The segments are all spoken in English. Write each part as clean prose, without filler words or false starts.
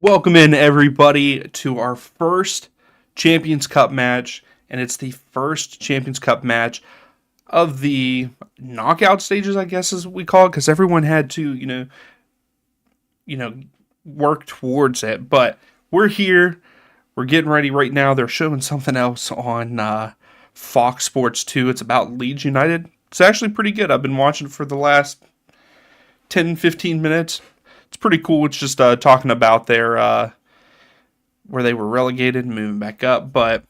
Welcome in, everybody, to our first Champions Cup match, and it's the first Champions Cup match of the knockout stages, I guess is what we call it, because everyone had to, work towards it. But we're here, we're getting ready right now. They're showing something else on Fox Sports 2. It's about Leeds United. It's actually pretty good. I've been watching it for the last 10, 15 minutes. It's pretty cool. It's just talking about their where they were relegated and moving back up. But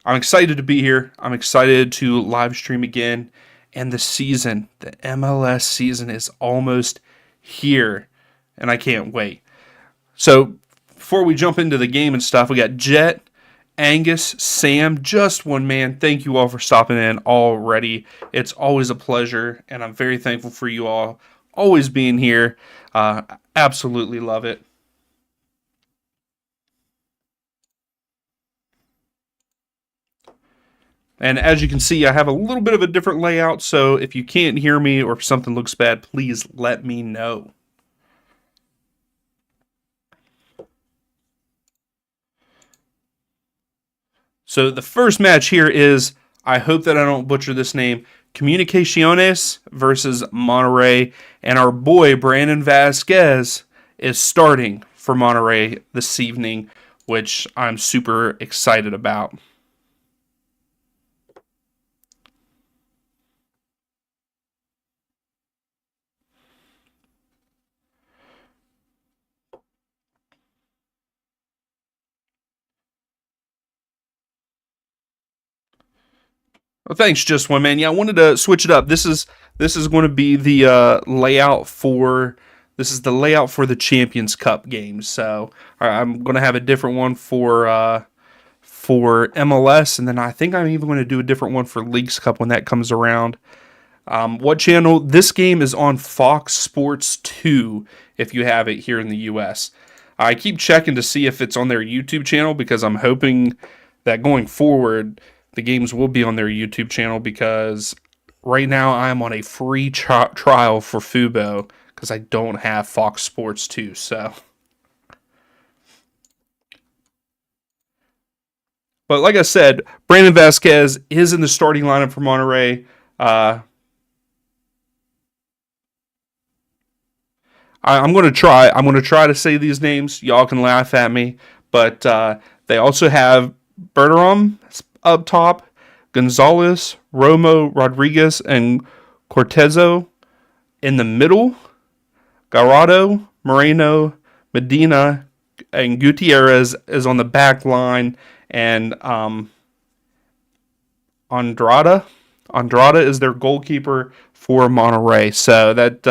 I'm excited to be here. I'm excited to live stream again. And the season, the MLS season, is almost here. And I can't wait. So before we jump into the game and stuff, we got Jet, Angus, Sam, just one man. Thank you all for stopping in already. It's always a pleasure. And I'm very thankful for you all always being here. Absolutely love it. And as you can see, I have a little bit of a different layout, so if you can't hear me or if something looks bad, please let me know. So the first match here is, I hope that I don't butcher this name, Comunicaciones versus Monterrey, and our boy Brandon Vasquez is starting for Monterrey this evening, which I'm super excited about. Well, thanks, just one man. Yeah, I wanted to switch it up. This is going to be the layout for the Champions Cup games. So I'm going to have a different one for MLS, and then I think I'm even going to do a different one for Leagues Cup when that comes around. What channel? This game is on Fox Sports 2 if you have it here in the U.S. I keep checking to see if it's on their YouTube channel because I'm hoping that going forward the games will be on their YouTube channel, because right now I'm on a free trial for Fubo because I don't have Fox Sports 2. So, but like I said, Brandon Vasquez is in the starting lineup for Monterrey. I'm going to try to say these names. Y'all can laugh at me, but they also have Bergeron up top, Gonzalez, Romo, Rodriguez, and Cortezo in the middle, Garrado, Moreno, Medina, and Gutierrez is on the back line, and Andrada is their goalkeeper for Monterrey. So that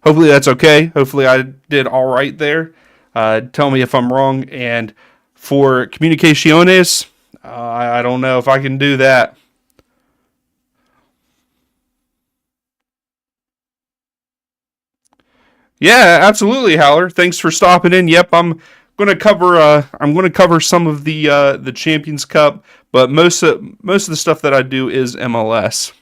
hopefully that's okay. Hopefully I did all right there. Tell me if I'm wrong. And for Comunicaciones, I don't know if I can do that. Yeah, absolutely, Howler. Thanks for stopping in. Yep, I'm going to cover some of the Champions Cup, but most of the stuff that I do is MLS.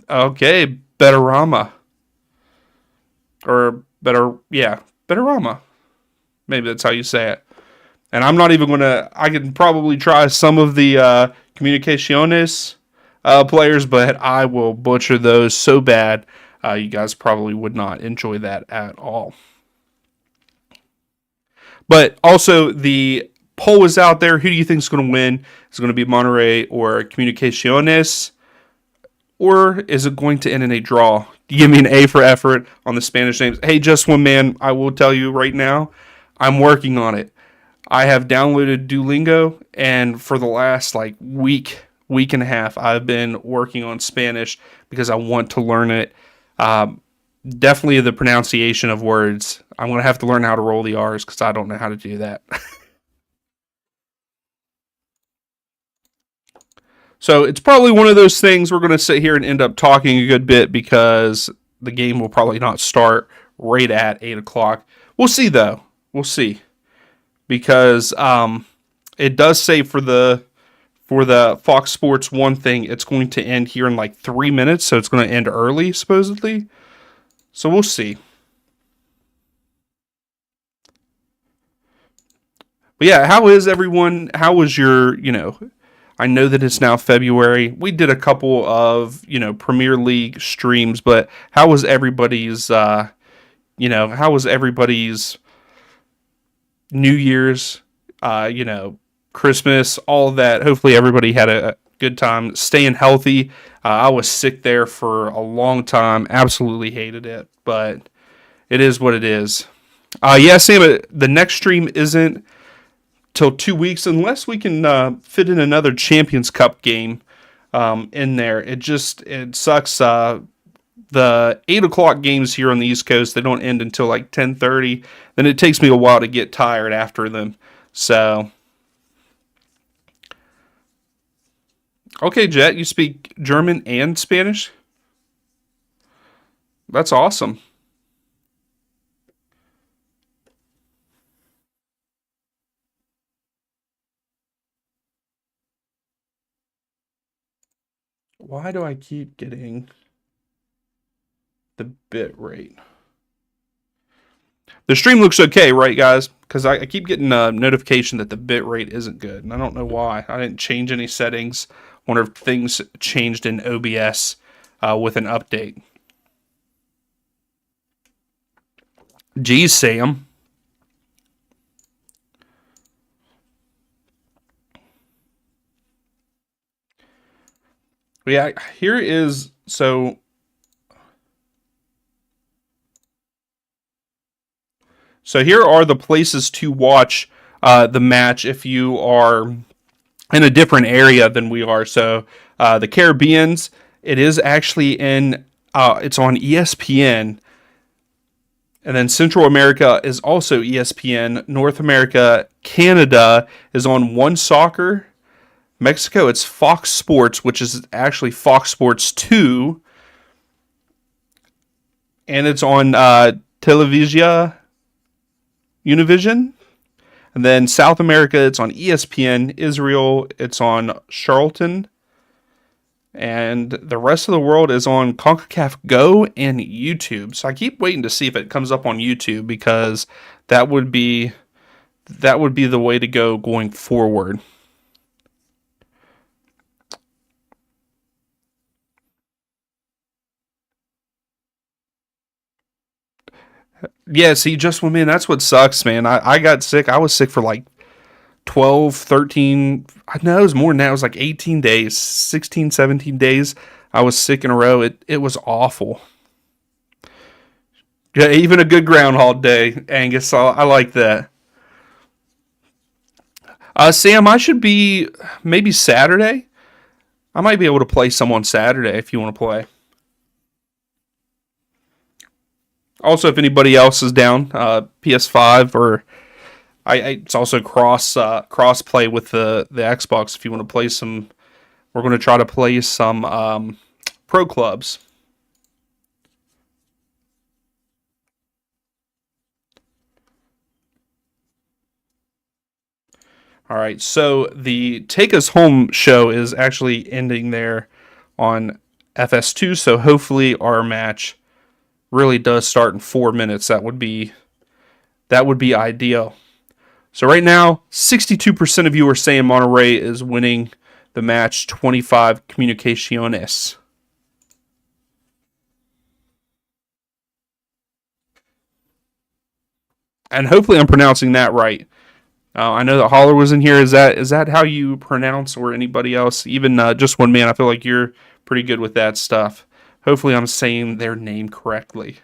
Okay, Betterama. Or Betterama. Maybe that's how you say it. And I'm not even going to, I can probably try some of the Comunicaciones players, but I will butcher those so bad, you guys probably would not enjoy that at all. But also, the poll is out there. Who do you think is going to win? Is it going to be Monterrey or Comunicaciones? Or is it going to end in a draw? Give me an A for effort on the Spanish names. Hey, just one man, I will tell you right now, I'm working on it. I have downloaded Duolingo, and for the last week week and a half, I've been working on Spanish because I want to learn it. Definitely the pronunciation of words. I'm going to have to learn how to roll the R's because I don't know how to do that. So it's probably one of those things we're going to sit here and end up talking a good bit because the game will probably not start right at 8 o'clock. We'll see, though. We'll see. Because it does say for the Fox Sports 1 thing, it's going to end here in like 3 minutes. So it's going to end early, supposedly. So we'll see. But yeah, how is everyone? How was your. I know that it's now February. We did a couple of, Premier League streams, but how was everybody's New Year's, Christmas, all of that? Hopefully everybody had a good time staying healthy. I was sick there for a long time. Absolutely hated it, but it is what it is. Yeah, Sam, the next stream isn't till 2 weeks unless we can fit in another Champions Cup game in there. It sucks. The 8 o'clock games here on the East Coast, they don't end until like 10:30. Then it takes me a while to get tired after them. So, okay, Jet, you speak German and Spanish? That's awesome. Why do I keep getting the bit rate? The stream looks okay, right, guys? Because I keep getting a notification that the bit rate isn't good, and I don't know why. I didn't change any settings. Wonder if things changed in OBS with an update. Geez, Sam. Yeah, here is so here are the places to watch the match if you are in a different area than we are. So the Caribbeans, it is actually it's on ESPN. And then Central America is also ESPN. North America, Canada is on One Soccer. Mexico, it's Fox Sports, which is actually Fox Sports 2. And it's on Televisia Univision. And then South America, it's on ESPN. Israel, it's on Charlton. And the rest of the world is on CONCACAF Go and YouTube. So I keep waiting to see if it comes up on YouTube because that would be the way to go going forward. Yeah, see, just when, man, that's what sucks, man. I got sick. I was sick for like 12, 13. I know it was more than that. It was like 18 days, 16, 17 days. I was sick in a row. It was awful. Yeah, even a good Groundhog Day, Angus. So I like that. Sam, I should be maybe Saturday. I might be able to play some on Saturday if you want to play. Also, if anybody else is down, PS5 or it's also cross play with the Xbox. If you want to play some, we're going to try to play some pro clubs. All right, so the Take Us Home show is actually ending there on FS2. So hopefully our match really does start in 4 minutes. That would be ideal. So right now, 62% of you are saying Monterrey is winning the match. 25 Comunicaciones. And hopefully I'm pronouncing that right. I know that Holler was in here. Is that how you pronounce, or anybody else? Even just one man. I feel like you're pretty good with that stuff. Hopefully I'm saying their name correctly.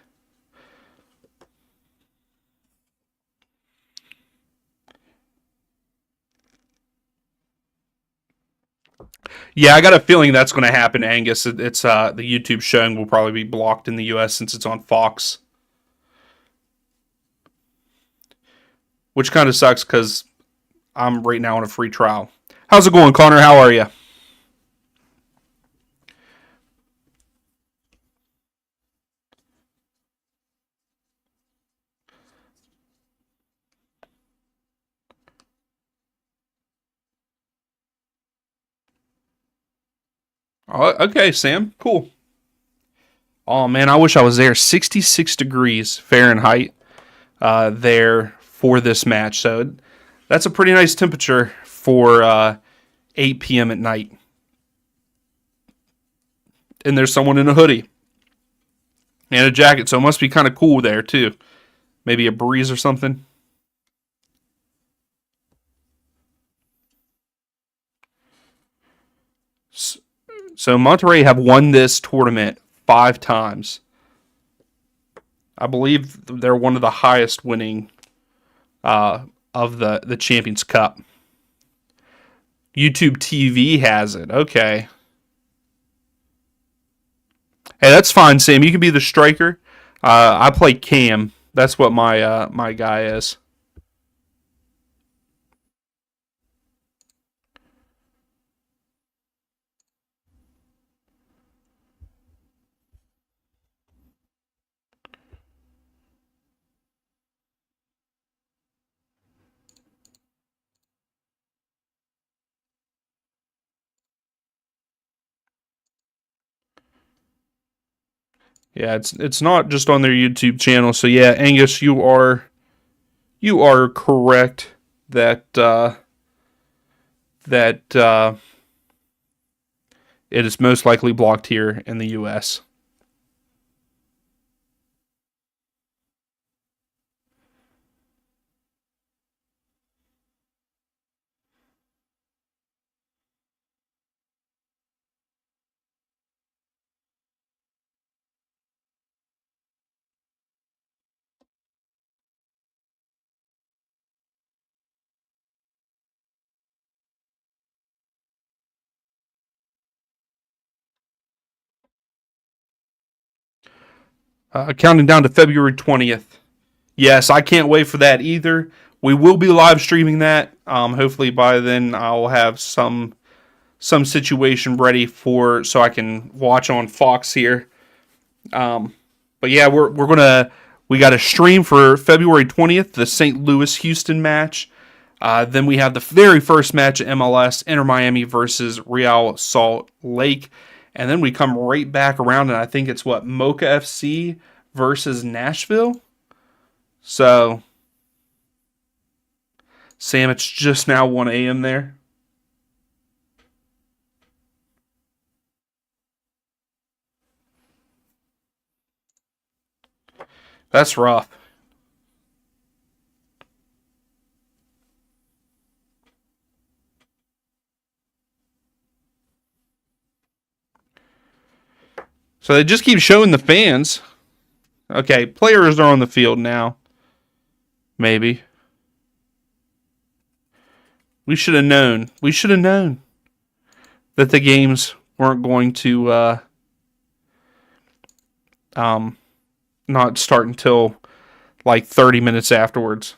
Yeah, I got a feeling that's going to happen, Angus. It's the YouTube showing will probably be blocked in the U.S. since it's on Fox, which kind of sucks because I'm right now on a free trial. How's it going, Connor? How are you? Oh, okay, Sam. Cool. Oh man, I wish I was there. 66 degrees Fahrenheit there for this match. So that's a pretty nice temperature for 8 p.m. at night. And there's someone in a hoodie and a jacket, so it must be kind of cool there too. Maybe a breeze or something. So Monterrey have won this tournament 5 times. I believe they're one of the highest winning of the Champions Cup. YouTube TV has it. Okay. Hey, that's fine, Sam. You can be the striker. I play Cam. That's what my guy is. Yeah, it's not just on their YouTube channel. So yeah, Angus, you are correct that that it is most likely blocked here in the U.S. Counting down to February 20th. Yes, I can't wait for that either. We will be live streaming that. Hopefully by then I'll have some situation ready for so I can watch on Fox here. But yeah, we're gonna we got a stream for February 20th, the St. Louis Houston match. Then we have the very first match at MLS, Inter Miami versus Real Salt Lake. And then we come right back around, and I think it's what, Moca FC versus Nashville? So, Sam, it's just now 1 a.m. there. That's rough. So they just keep showing the fans. Okay, players are on the field now. Maybe. We should have known. We should have known that the games weren't going to um, not start until like 30 minutes afterwards.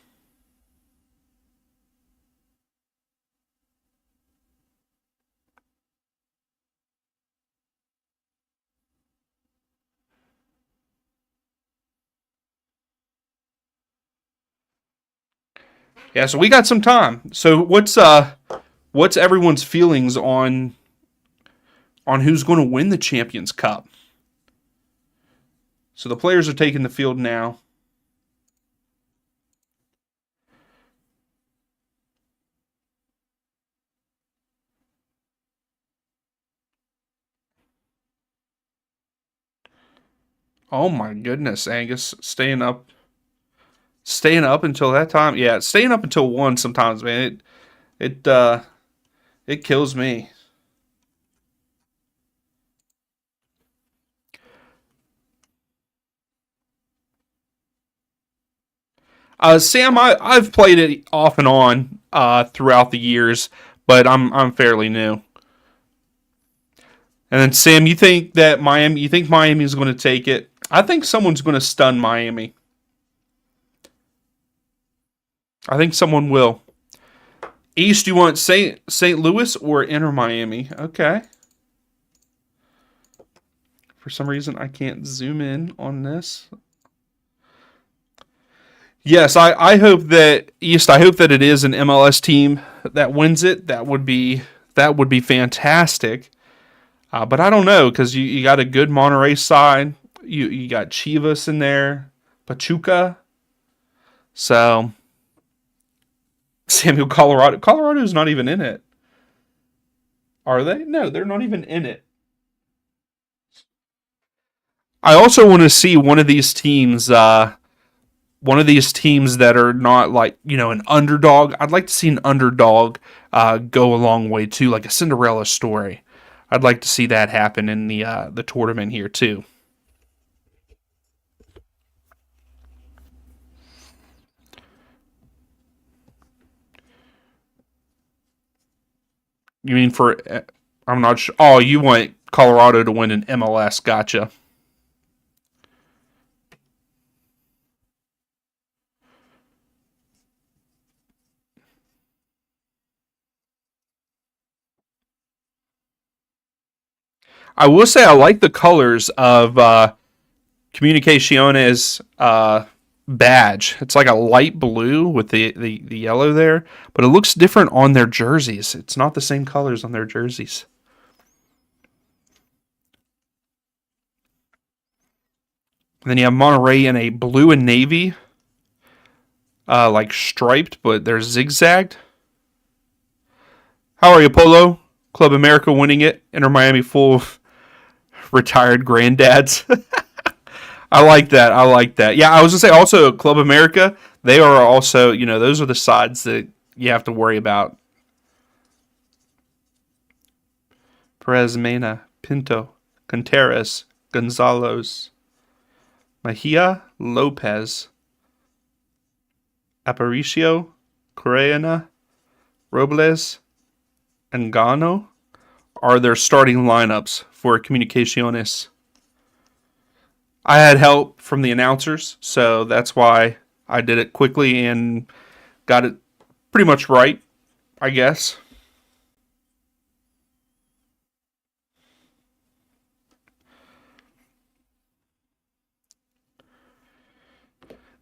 Yeah, so we got some time. So what's everyone's feelings on who's going to win the Champions Cup? So the players are taking the field now. Oh my goodness, Angus, staying up until that time. Yeah, staying up until 1 sometimes, man. It kills me. Sam, I've played it off and on throughout the years, but I'm fairly new. And then Sam, you think that Miami? You think Miami is going to take it? I think someone's going to stun Miami. I think someone will. East, you want St. Louis or Inter Miami? Okay. For some reason, I can't zoom in on this. Yes, I hope that East. I hope that it is an MLS team that wins it. That would be fantastic. But I don't know because you got a good Monterrey side. You got Chivas in there, Pachuca. So Samuel, Colorado. Colorado's not even in it. Are they? No, they're not even in it. I also want to see one of these teams. One of these teams that are not like an underdog. I'd like to see an underdog go a long way too, like a Cinderella story. I'd like to see that happen in the tournament here too. You mean for? I'm not sure. Oh, you want Colorado to win an MLS? Gotcha. I will say I like the colors of Comunicaciones badge. It's like a light blue with the yellow there, but it looks different on their jerseys. It's not the same colors on their jerseys. And then you have Monterey in a blue and navy, like striped, but they're zigzagged. How are you, Polo? Club America winning it. Inter Miami full of retired granddads. I like that. I like that. Yeah, I was gonna say also Club America. They are also, those are the sides that you have to worry about. Perez Mena, Pinto, Contreras, Gonzalez, Mejia, Lopez, Aparicio, Correana, Robles, and Gano are their starting lineups for Comunicaciones. I had help from the announcers, so that's why I did it quickly and got it pretty much right, I guess.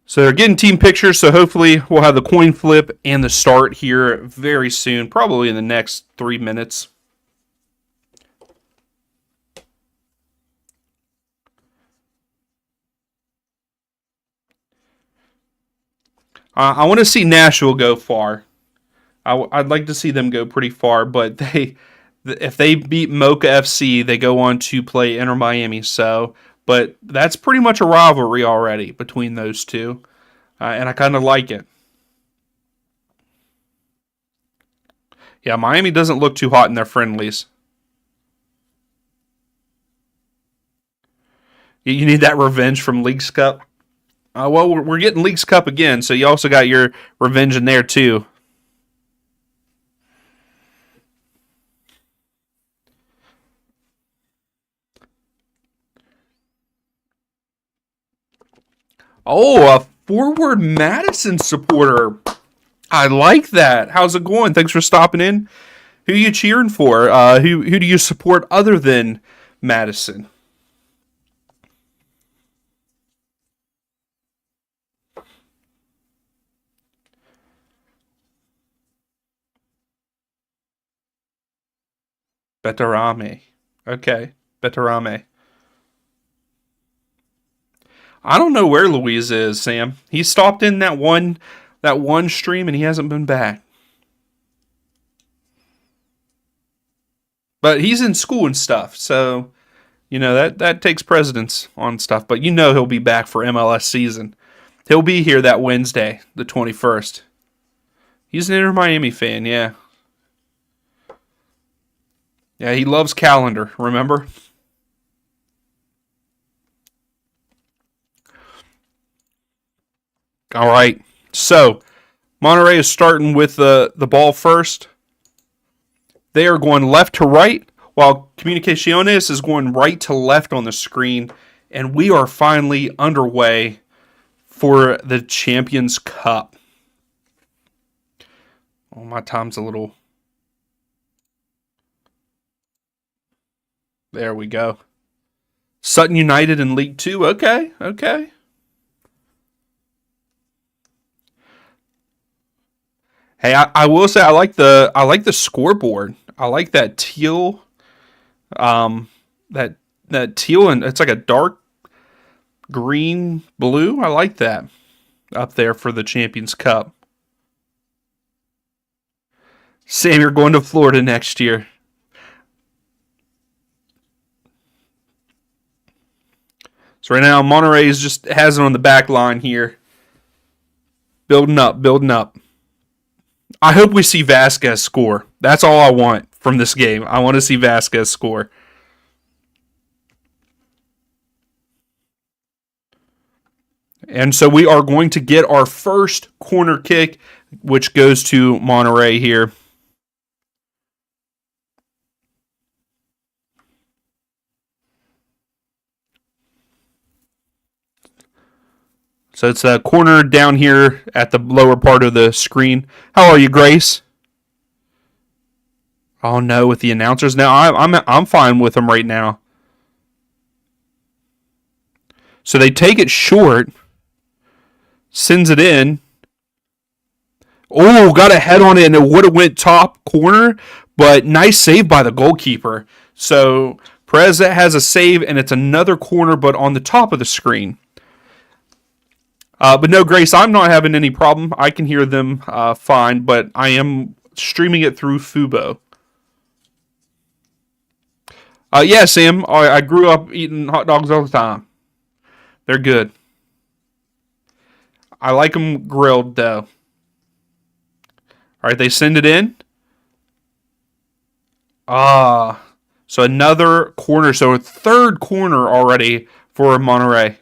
So they're getting team pictures, so hopefully we'll have the coin flip and the start here very soon, probably in the next 3 minutes. I want to see Nashville go far. Would like to see them go pretty far, but if they beat Moca FC, they go on to play Inter Miami. So, but that's pretty much a rivalry already between those two, and I kind of like it. Yeah, Miami doesn't look too hot in their friendlies. You need that revenge from Leagues Cup. Well, we're getting Leagues Cup again, so you also got your revenge in there too. Oh, a forward Madison supporter. I like that. How's it going? Thanks for stopping in. Who are you cheering for? Who do you support other than Madison? Betarame. Okay, Betarame. I don't know where Louise is, Sam. He stopped in that one stream and he hasn't been back. But he's in school and stuff, so that takes precedence on stuff. But he'll be back for MLS season. He'll be here that Wednesday, the 21st. He's an Inter Miami fan, yeah. Yeah, he loves calendar, remember? All right. So, Monterey is starting with the ball first. They are going left to right. while Comunicaciones is going right to left on the screen, and we are finally underway for the Champions Cup. Oh, my time's a little... There we go. Sutton United in League 2. Okay. Hey, I will say I like the scoreboard. I like that teal, that teal, and it's like a dark green blue. I like that up there for the Champions Cup. Sam, you're going to Florida next year. So right now, Monterrey just has it on the back line here. Building up. I hope we see Vasquez score. That's all I want from this game. I want to see Vasquez score. And so we are going to get our first corner kick, which goes to Monterrey here. So it's a corner down here at the lower part of the screen. How are you, Grace? Oh no, with the announcers now. I'm fine with them right now. So they take it short, sends it in. Oh, got a head on it, and it would have went top corner, but nice save by the goalkeeper. So Perez has a save, and it's another corner, but on the top of the screen. But no, Grace, I'm not having any problem. I can hear them fine, but I am streaming it through Fubo. Yeah, Sam, I grew up eating hot dogs all the time. They're good. I like them grilled, though. All right, they send it in. So another corner. So a third corner already for Monterrey.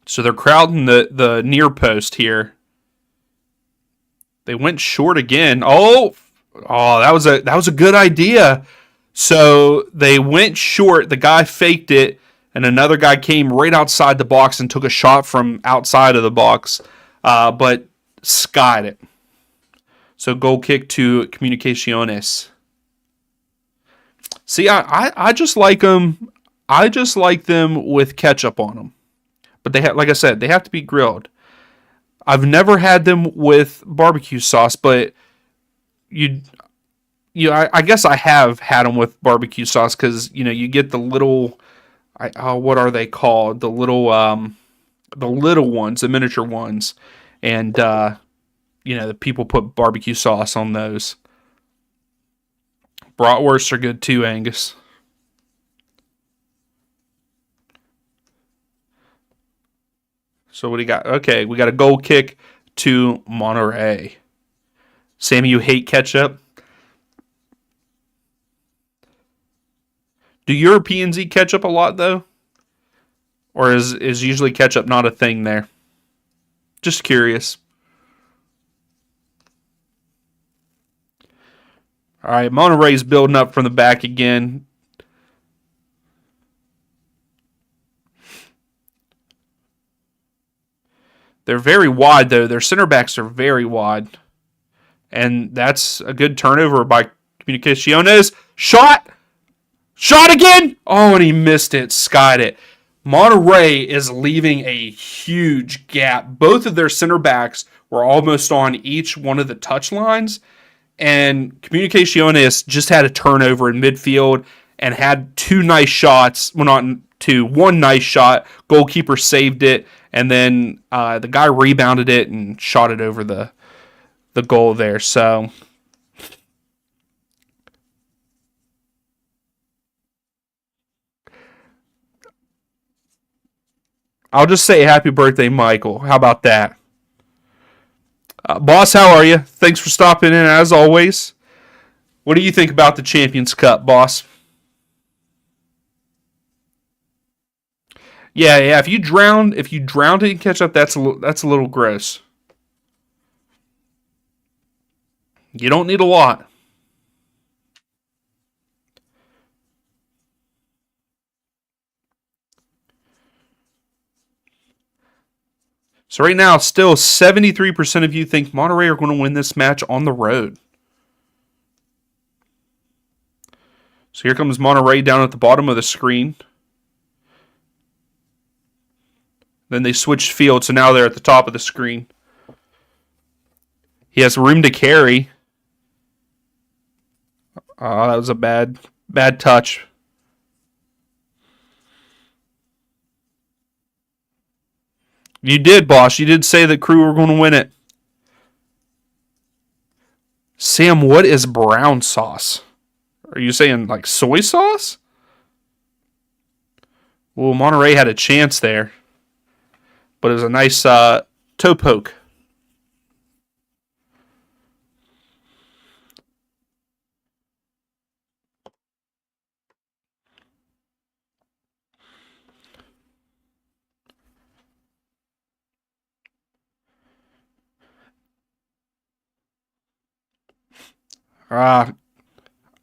So they're crowding the near post here. They went short again. Oh, that was a good idea. So they went short. The guy faked it, and another guy came right outside the box and took a shot from outside of the box, but skied it. So goal kick to Comunicaciones. See, I just like them. I just like them with ketchup on them. But like I said, they have to be grilled. I've never had them with barbecue sauce, but I guess I have had them with barbecue sauce because you get the little, what are they called? The little ones, the miniature ones, and the people put barbecue sauce on those. Bratwursts are good too, Angus. So what do you got? Okay, we got a goal kick to Monterrey. Sammy, you hate ketchup? Do Europeans eat ketchup a lot, though? Or is usually ketchup not a thing there? Just curious. All right, Monterrey's building up from the back again. They're very wide, though. Their center backs are very wide. And that's a good turnover by Comunicaciones. Shot! Shot again! Oh, and he missed it. Skied it. Monterrey is leaving a huge gap. Both of their center backs were almost on each one of the touch lines. And Comunicaciones just had a turnover in midfield and had two nice shots. Well, not two. One nice shot. Goalkeeper saved it. And then the guy rebounded it and shot it over the goal there. So I'll just say happy birthday, Michael. How about that? Boss, how are you? Thanks for stopping in as always. What do you think about the Champions Cup, boss? Yeah. If you drowned it in ketchup, that's a little gross. You don't need a lot. So right now, still 73% of you think Monterrey are going to win this match on the road. So here comes Monterrey down at the bottom of the screen. Then they switched field, so now they're at the top of the screen. He has room to carry. That was a bad touch. You did, boss. You did say that Crew were going to win it. Sam, what is brown sauce? Are you saying like soy sauce? Well, Monterrey had a chance there. But it was a nice toe poke.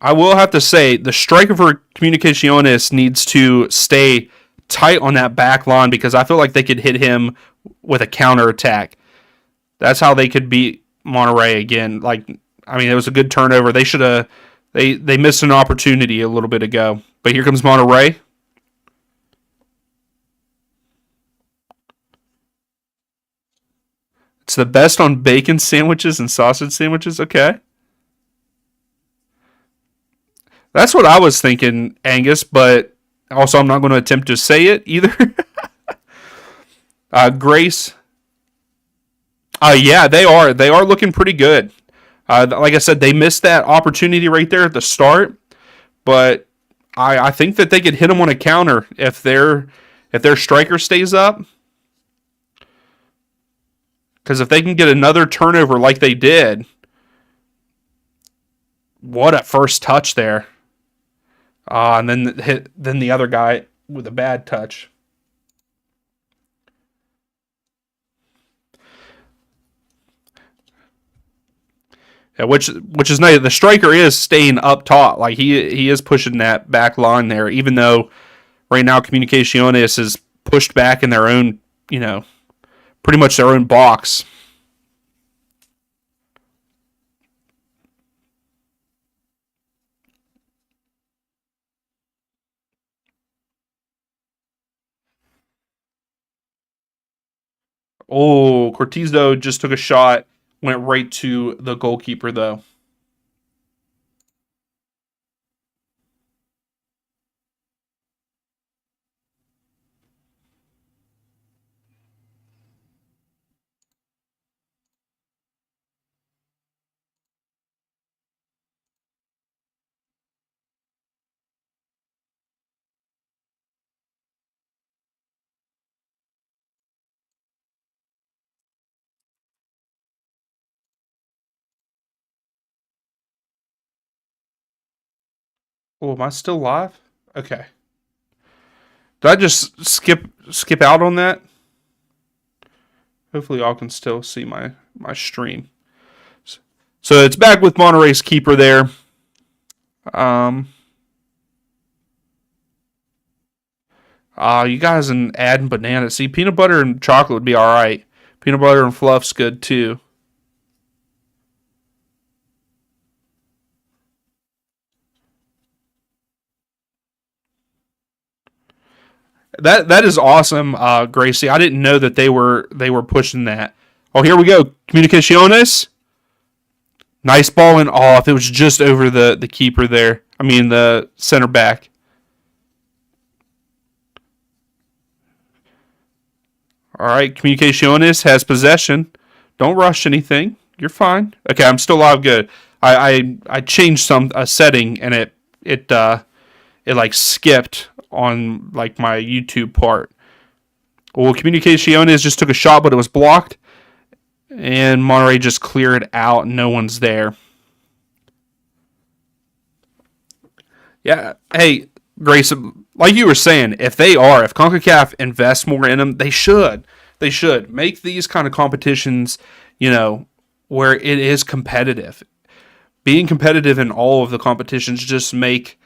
I will have to say, the striker for Comunicaciones needs to stay tight on that back line because I feel like they could hit him with a counter attack. That's how they could beat Monterrey again. It was a good turnover. They should have. They missed an opportunity a little bit ago. But here comes Monterrey. It's the best on bacon sandwiches and sausage sandwiches. Okay. That's what I was thinking, Angus, but also I'm not going to attempt to say it either. Grace. Yeah, they are. They are looking pretty good. Like I said, they missed that opportunity right there at the start, but I think that they could hit them on a counter if their striker stays up. Because if they can get another turnover like they did, what a first touch there. And then the other guy with a bad touch. Yeah, which is nice. The striker is staying up top. Like he is pushing that back line there, even though right now Comunicaciones is pushed back in their own, pretty much their own box. Oh, Cortizo just took a shot, went right to the goalkeeper though. Oh, am I still live? Okay. Did I just skip out on that? Hopefully, y'all can still see my stream. So it's back with Monterrey's keeper there. You guys and adding bananas. See, peanut butter and chocolate would be all right. Peanut butter and fluff's good too. That is awesome, Gracie. I didn't know that they were pushing that. Oh, here we go. Comunicaciones. Nice ball and off. It was just over the keeper there. I mean the center back. All right, Comunicaciones has possession. Don't rush anything. You're fine. Okay, I'm still live. Good. I changed a setting and it like skipped on like my YouTube part. Well, Comunicaciones just took a shot, but it was blocked, and Monterrey just cleared it out. No one's there. Yeah. Hey, Grace, like you were saying, if CONCACAF invests more in them, they should. They should make these kind of competitions, where it is competitive. being competitive in all of the competitions just make,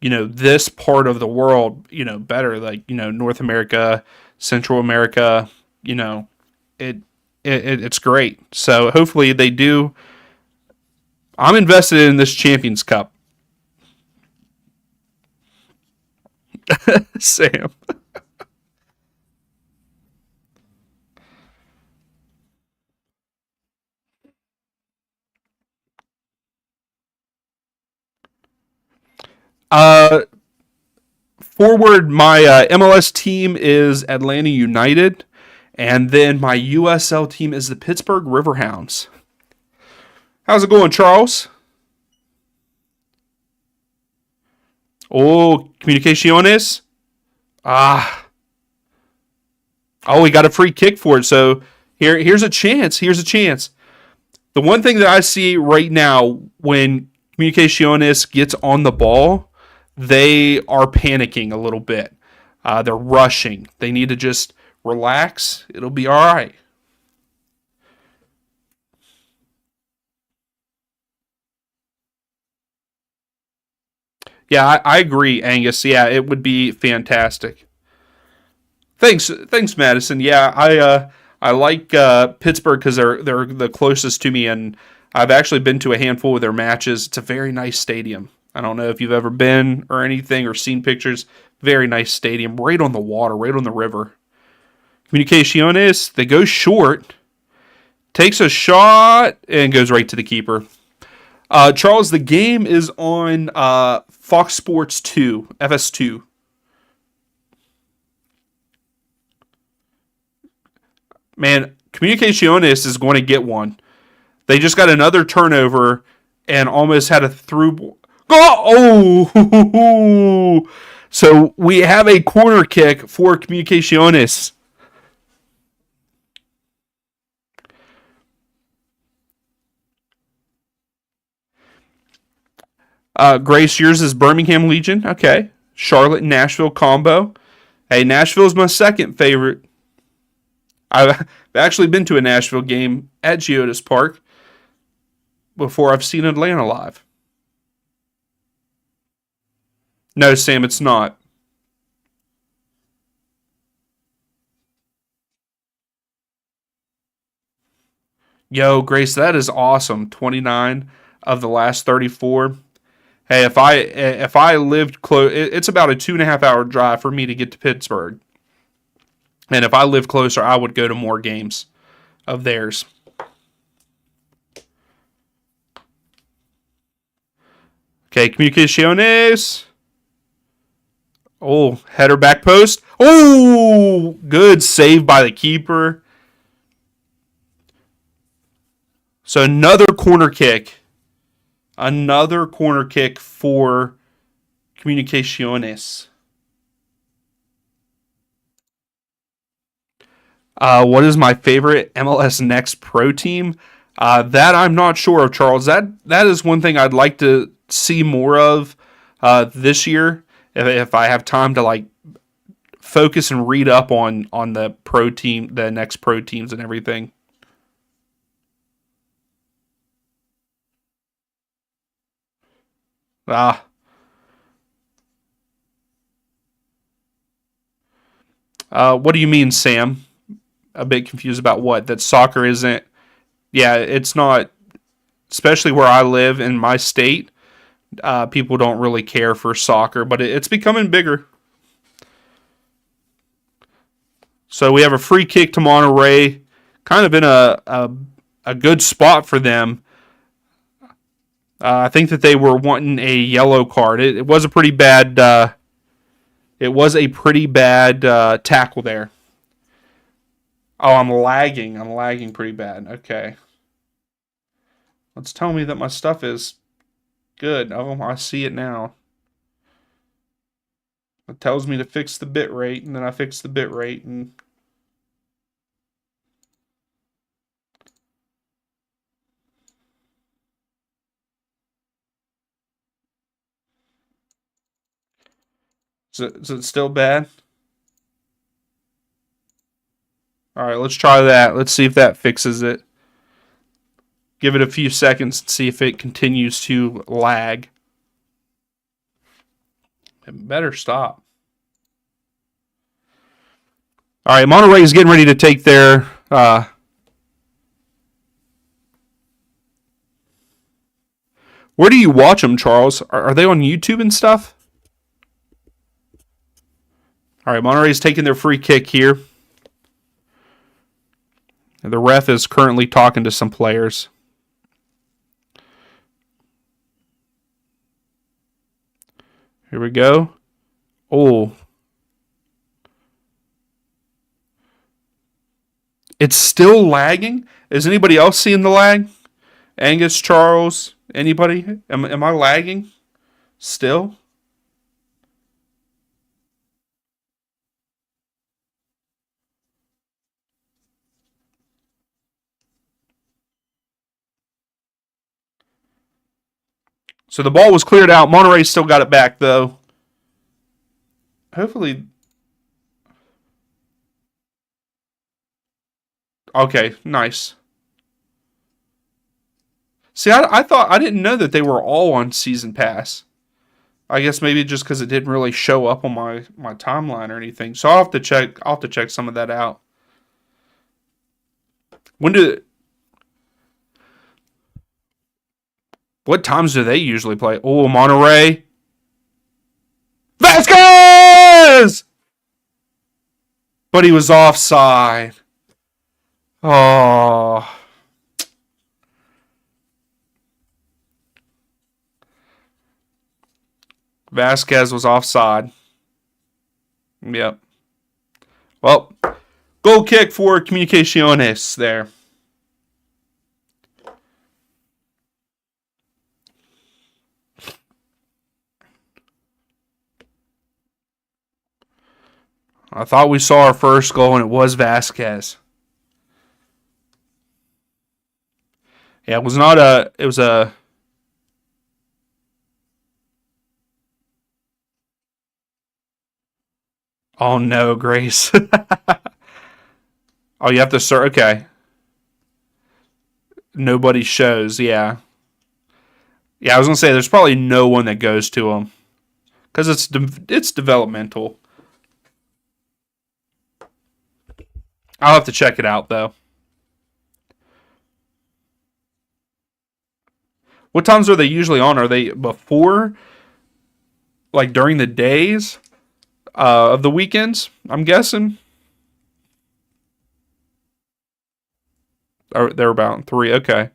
this part of the world, better. Like, North America, Central America, you know, it, it's great. So hopefully they do. I'm invested in this Champions Cup. Sam. Uh, Forward, my MLS team is Atlanta United, and then my USL team is the Pittsburgh Riverhounds. How's it going, Charles? Oh, Comunicaciones. Ah, oh, we got a free kick for it. So here's a chance. Here's a chance. The one thing that I see right now when Comunicaciones gets on the ball, they are panicking a little bit. They're rushing. They need to just relax. It'll be all right. Yeah, I agree, Angus. Yeah, it would be fantastic. Thanks, Madison. Yeah, I like Pittsburgh because they're the closest to me, and I've actually been to a handful of their matches. It's a very nice stadium. I don't know if you've ever been or anything or seen pictures. Very nice stadium, right on the water, right on the river. Comunicaciones, they go short, takes a shot, and goes right to the keeper. Charles, the game is on Fox Sports 2, FS2. Man, Comunicaciones is going to get one. They just got another turnover and almost had a through. Oh! So we have a corner kick for Comunicaciones. Grace, yours is Birmingham Legion. Okay. Charlotte and Nashville combo. Hey, Nashville's my second favorite. I've actually been to a Nashville game at Geodis Park before I've seen Atlanta live. No, Sam, it's not. Yo, Grace, that is awesome. 29 of the last 34. Hey, if I lived close, it's about a 2.5 hour drive for me to get to Pittsburgh. And if I lived closer, I would go to more games of theirs. Okay, Comunicaciones. Oh, header back post. Oh, good save by the keeper. So another corner kick. Another corner kick for Comunicaciones. What is my favorite MLS Next Pro team? That I'm not sure of, Charles. That is one thing I'd like to see more of this year. If I have time to like focus and read up on the pro team, the next pro teams and everything. Ah, what do you mean, Sam? A bit confused about what? That soccer isn't. Yeah, it's not. Especially where I live in my state, people don't really care for soccer, but it's becoming bigger. So we have a free kick to Monterrey, kind of in a good spot for them. I think that they were wanting a yellow card. It was a pretty bad. It was a pretty bad tackle there. Oh, I'm lagging. I'm lagging pretty bad. Okay, let's tell me that my stuff is good. Oh, I see it now. It tells me to fix the bit rate, and then I fix the bit rate, and is it still bad? All right, let's try that. Let's see if that fixes it. Give it a few seconds and see if it continues to lag. It better stop. All right, Monterrey is getting ready to take their where do you watch them, Charles? Are they on YouTube and stuff? All right, Monterrey's taking their free kick here. The ref is currently talking to some players. Here we go. Oh. It's still lagging? Is anybody else seeing the lag? Angus, Charles, anybody? Am I lagging still? So the ball was cleared out. Monterrey still got it back, though. Hopefully. Okay, nice. See, I thought I didn't know that they were all on season pass. I guess maybe just because it didn't really show up on my timeline or anything. So I'll have to check. I'll have to check some of that out. What times do they usually play? Oh, Monterrey. Vasquez! But he was offside. Oh. Vasquez was offside. Yep. Well, goal kick for Comunicaciones there. I thought we saw our first goal, and it was Vasquez. Yeah, it was not a... It was a... Oh, no, Grace. Oh, you have to search. Okay. Nobody shows, yeah. Yeah, I was going to say, there's probably no one that goes to them. Because it's developmental. I'll have to check it out, though. What times are they usually on? Are they before, like during the days of the weekends, I'm guessing? Or they're about 3, okay.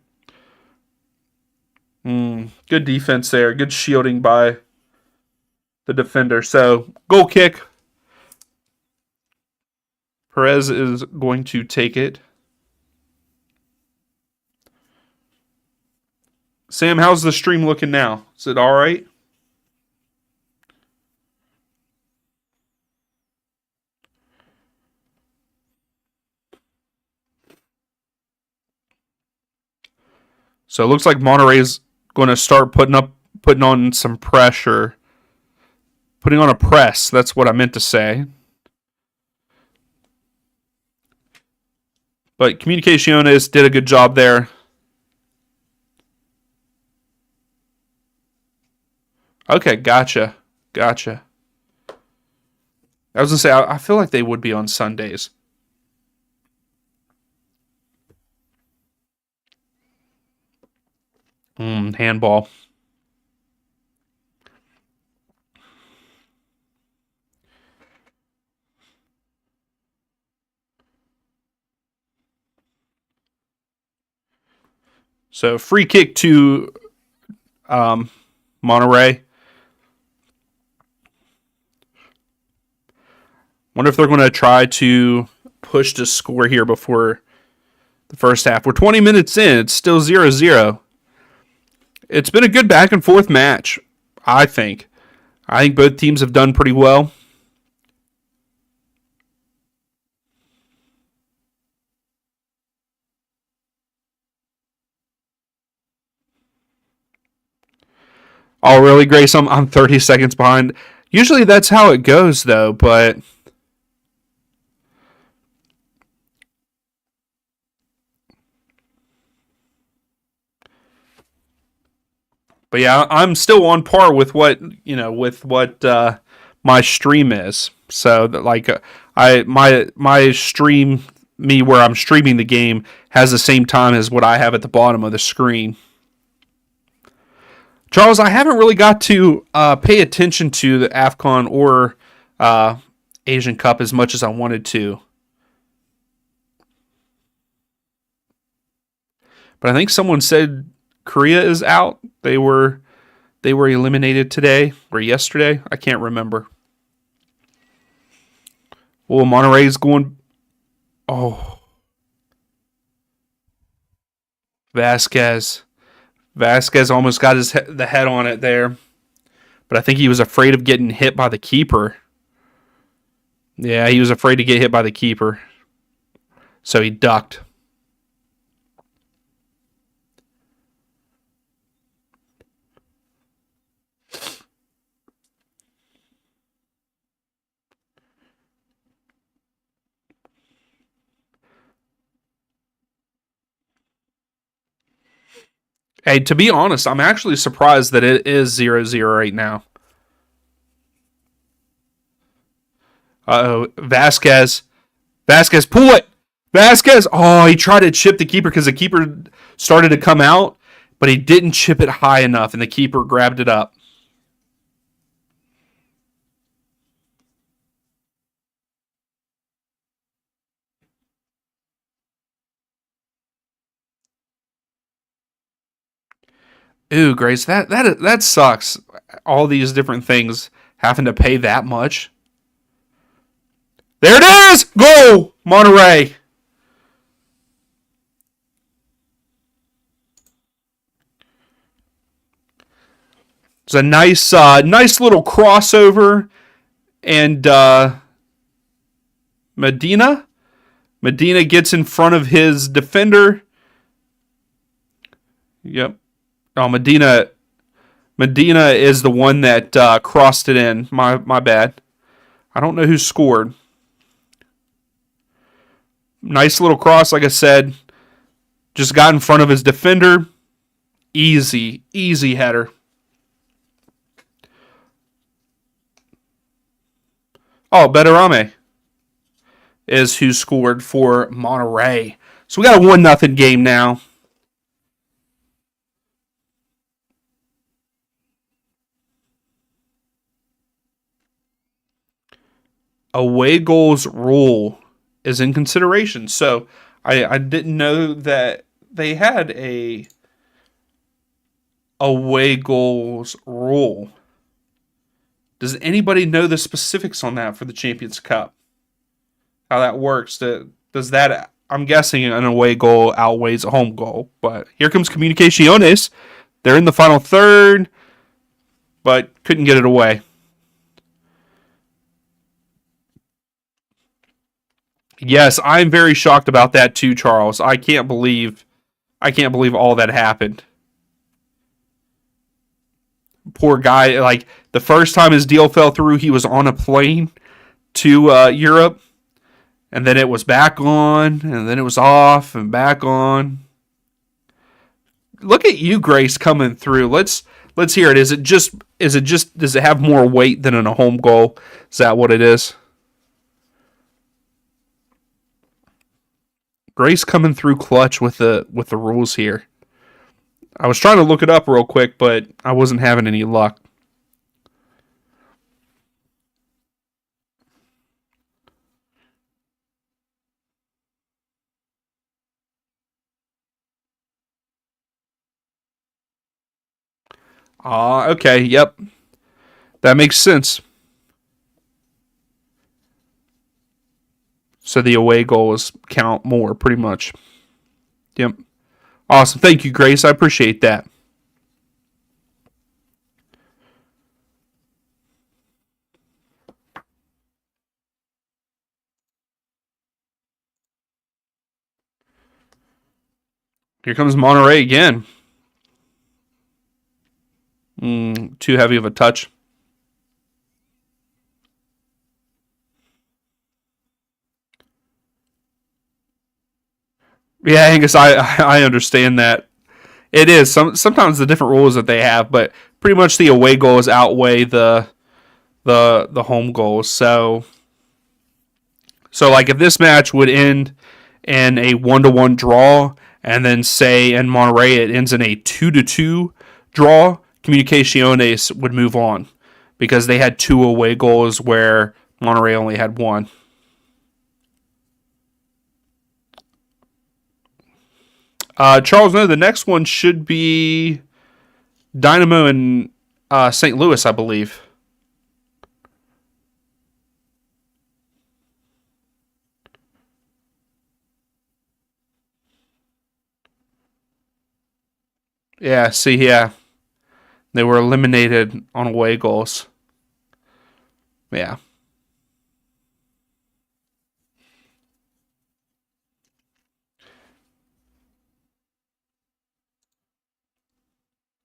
Good defense there. Good shielding by the defender. So, goal kick. Perez is going to take it. Sam, how's the stream looking now? Is it all right? So it looks like Monterrey's going to start putting on some pressure. Putting on a press, that's what I meant to say. But Comunicaciones did a good job there. Okay, gotcha. I was going to say, I feel like they would be on Sundays. Handball. So free kick to Monterrey. Wonder if they're going to try to push to score here before the first half. We're 20 minutes in. It's still 0-0. It's been a good back and forth match, I think. I think both teams have done pretty well. Oh, really, Grace? I'm 30 seconds behind. Usually that's how it goes, though, but... But yeah, I'm still on par with what my stream is. So that I my stream me where I'm streaming the game has the same time as what I have at the bottom of the screen. Charles, I haven't really got to pay attention to the AFCON or uh, Asian Cup as much as I wanted to. But I think someone said Korea is out. They were eliminated today or yesterday. I can't remember. Well, Monterrey's going. Oh, Vasquez. Vasquez almost got the head on it there, but I think he was afraid of getting hit by the keeper. Yeah, he was afraid to get hit by the keeper, so he ducked. Hey, to be honest, I'm actually surprised that it is 0-0 right now. Uh oh, Vasquez. Vasquez, pull it. Vasquez. Oh, he tried to chip the keeper because the keeper started to come out, but he didn't chip it high enough, and the keeper grabbed it up. Ooh, Grace, that sucks. All these different things having to pay that much. There it is. Go, Monterrey. It's a nice little crossover, and Medina. Medina gets in front of his defender. Yep. Oh, Medina. Medina is the one that crossed it in. My bad. I don't know who scored. Nice little cross, like I said. Just got in front of his defender. Easy header. Oh, Betterame is who scored for Monterrey. So we got a 1-0 game now. Away goals rule is in consideration. So I didn't know that they had a away goals rule. Does anybody know the specifics on that for the Champions Cup? How that works? Does that? I'm guessing an away goal outweighs a home goal. But here comes Comunicaciones. They're in the final third, but couldn't get it away. Yes, I'm very shocked about that too, Charles. I can't believe all that happened. Poor guy. Like the first time his deal fell through, he was on a plane to Europe, and then it was back on, and then it was off and back on. Look at you, Grace, coming through. Let's hear it. Is it just does it have more weight than in a home goal? Is that what it is? Grace coming through clutch with the rules here. I was trying to look it up real quick, but I wasn't having any luck. Okay, yep. That makes sense. So the away goals count more, pretty much. Yep. Awesome. Thank you, Grace. I appreciate that. Here comes Monterey again. Too heavy of a touch. Yeah, Angus, I understand that. It is sometimes the different rules that they have, but pretty much the away goals outweigh the home goals. So like if this match would end in a 1-1 draw, and then say in Monterrey it ends in a 2-2 draw, Comunicaciones would move on because they had two away goals where Monterrey only had one. Charles, no, the next one should be Dynamo and St. Louis, I believe. Yeah, see, yeah. They were eliminated on away goals. Yeah.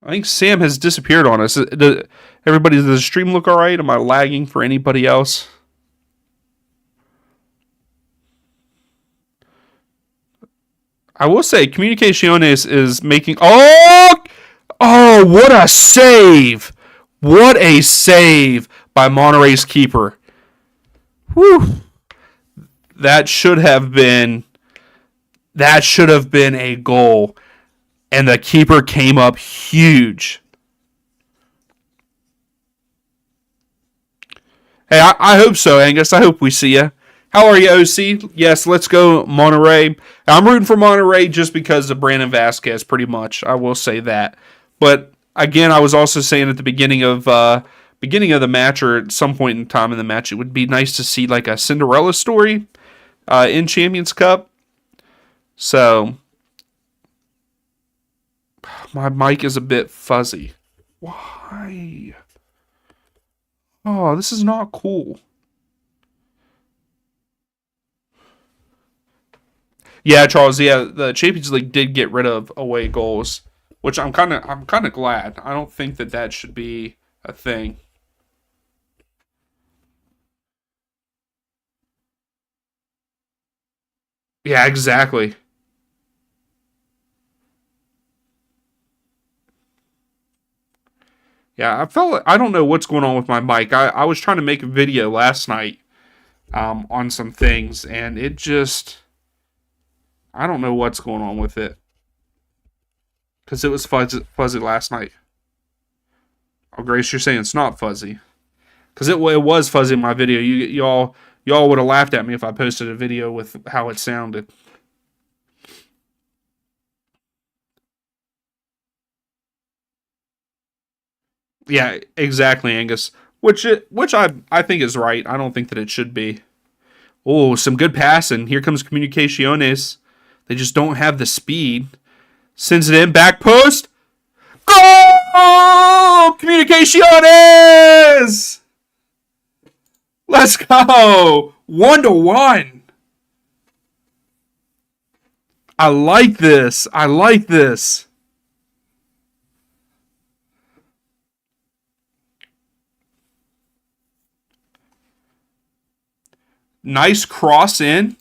I think Sam has disappeared on us. Everybody, does the stream look all right? Am I lagging for anybody else? I will say, Comunicaciones is making. Oh, what a save! What a save by Monterrey's keeper. Whew. That should have been. That should have been a goal, and the keeper came up huge. Hey, I hope so, Angus. I hope we see you. How are you, OC? Yes, let's go Monterrey. I'm rooting for Monterrey just because of Brandon Vasquez, pretty much. I will say that. But again, I was also saying at the beginning of the match, or at some point in time in the match, it would be nice to see like a Cinderella story in Champions Cup. So my mic is a bit fuzzy. Why? Oh, this is not cool. Yeah, Charles. Yeah, the Champions League did get rid of away goals, which I'm kind of glad. I don't think that that should be a thing. Yeah, exactly. Yeah, I felt I don't know what's going on with my mic. I was trying to make a video last night on some things, and it just I don't know what's going on with it because it was fuzzy last night. Oh, Grace, you're saying it's not fuzzy because it was fuzzy in my video. Y'all would have laughed at me if I posted a video with how it sounded. Yeah, exactly, Angus. Which I think is right. I don't think that it should be. Oh, some good passing. Here comes Comunicaciones. They just don't have the speed. Sends it in back post. Goal! Comunicaciones! Let's go. 1-1. I like this. I like this. Nice cross in.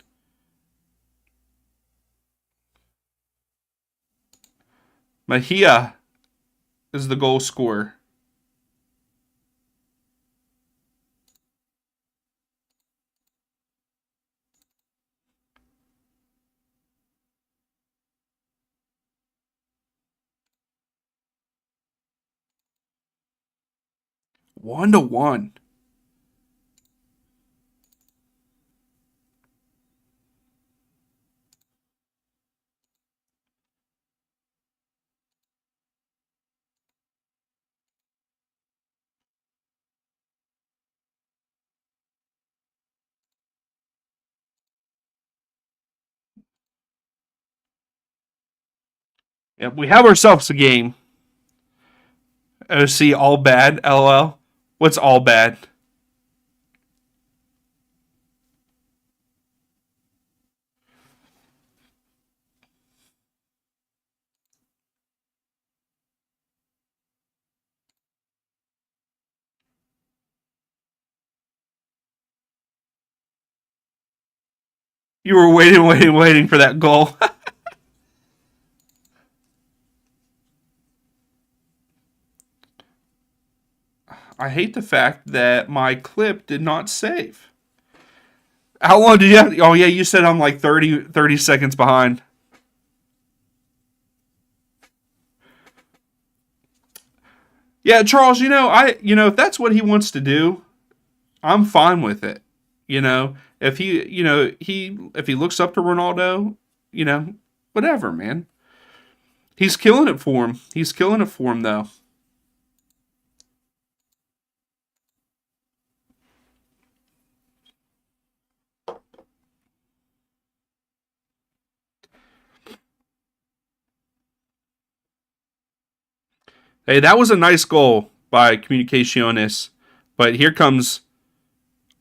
Mejia is the goal scorer. One to one. Yeah, we have ourselves a game. OC all bad. LOL. What's all bad? You were waiting for that goal. I hate the fact that my clip did not save. How long did you have? Oh, yeah, you said I'm like 30 seconds behind. Yeah, Charles, if that's what he wants to do, I'm fine with it. If he looks up to Ronaldo, you know, whatever, man. He's killing it for him. He's killing it for him, though. Hey, that was a nice goal by Comunicaciones, but here comes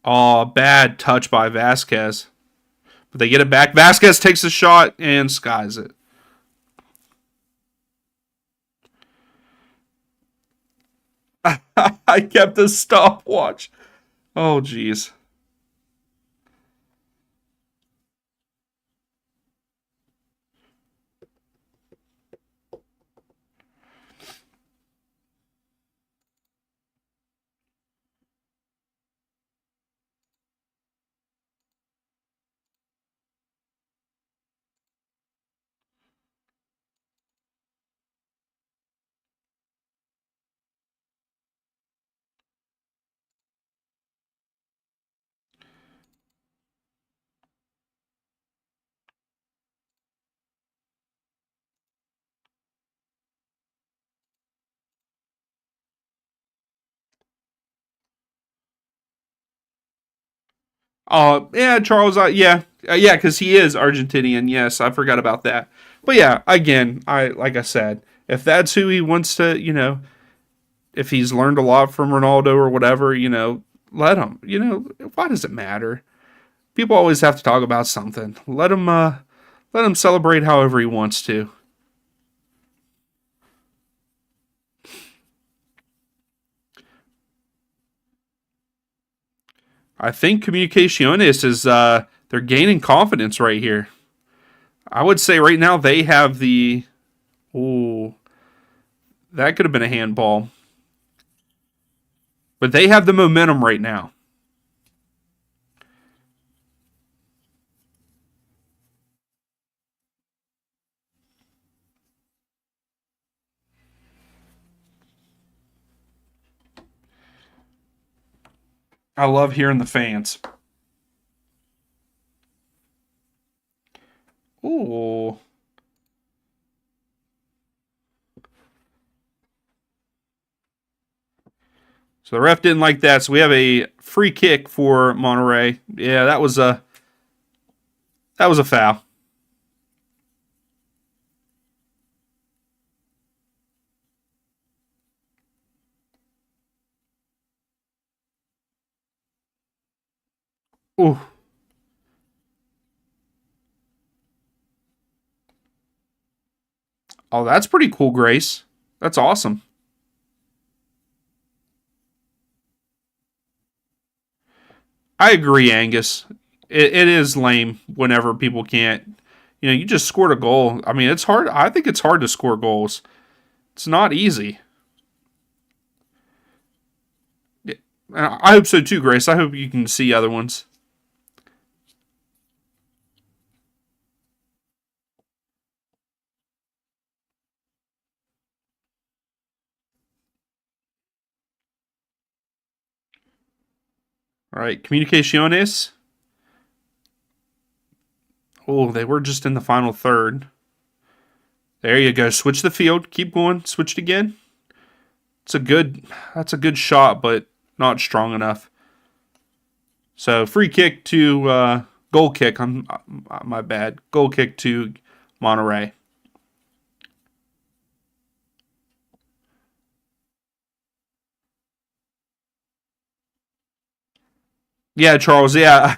bad touch by Vasquez. But they get it back. Vasquez takes a shot and skies it. I kept a stopwatch. Oh, jeez. Oh, yeah, Charles. Yeah, because he is Argentinian. Yes, I forgot about that. But yeah, again, like I said, if that's who he wants to, if he's learned a lot from Ronaldo or whatever, let him. Why does it matter? People always have to talk about something. Let him celebrate however he wants to. I think Comunicaciones is they're gaining confidence right here. I would say right now they have the. Ooh, that could have been a handball. But they have the momentum right now. I love hearing the fans. Ooh. So the ref didn't like that. So we have a free kick for Monterrey. Yeah, that was a foul. Ooh. Oh, that's pretty cool, Grace. That's awesome. I agree, Angus. It is lame whenever people can't. You just scored a goal. I mean, it's hard. I think it's hard to score goals. It's not easy. I hope so too, Grace. I hope you can see other ones. All right, Comunicaciones. Oh, they were just in the final third. There you go. Switch the field. Keep going. Switched again. It's a good. That's a good shot, but not strong enough. So free kick to goal kick. My bad. Goal kick to Monterey. Yeah, Charles. Yeah,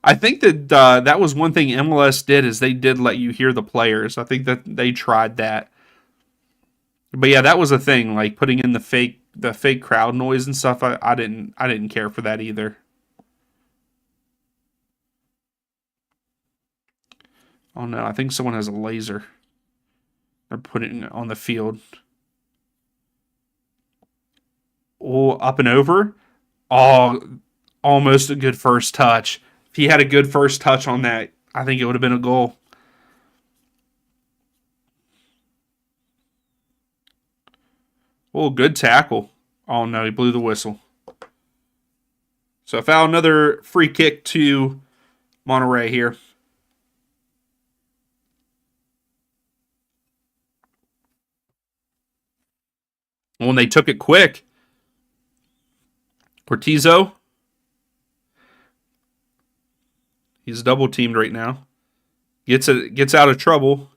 I think that that was one thing MLS did is they did let you hear the players. I think that they tried that. But yeah, that was a thing. Like putting in the fake crowd noise and stuff. I didn't care for that either. Oh no, I think someone has a laser. They're putting it on the field. Oh, up and over. Oh, almost a good first touch. If he had a good first touch on that, I think it would have been a goal. Oh, good tackle. Oh, no, he blew the whistle. So I found another free kick to Monterrey here. When they took it quick, Cortizo, he's double teamed right now. Gets out of trouble.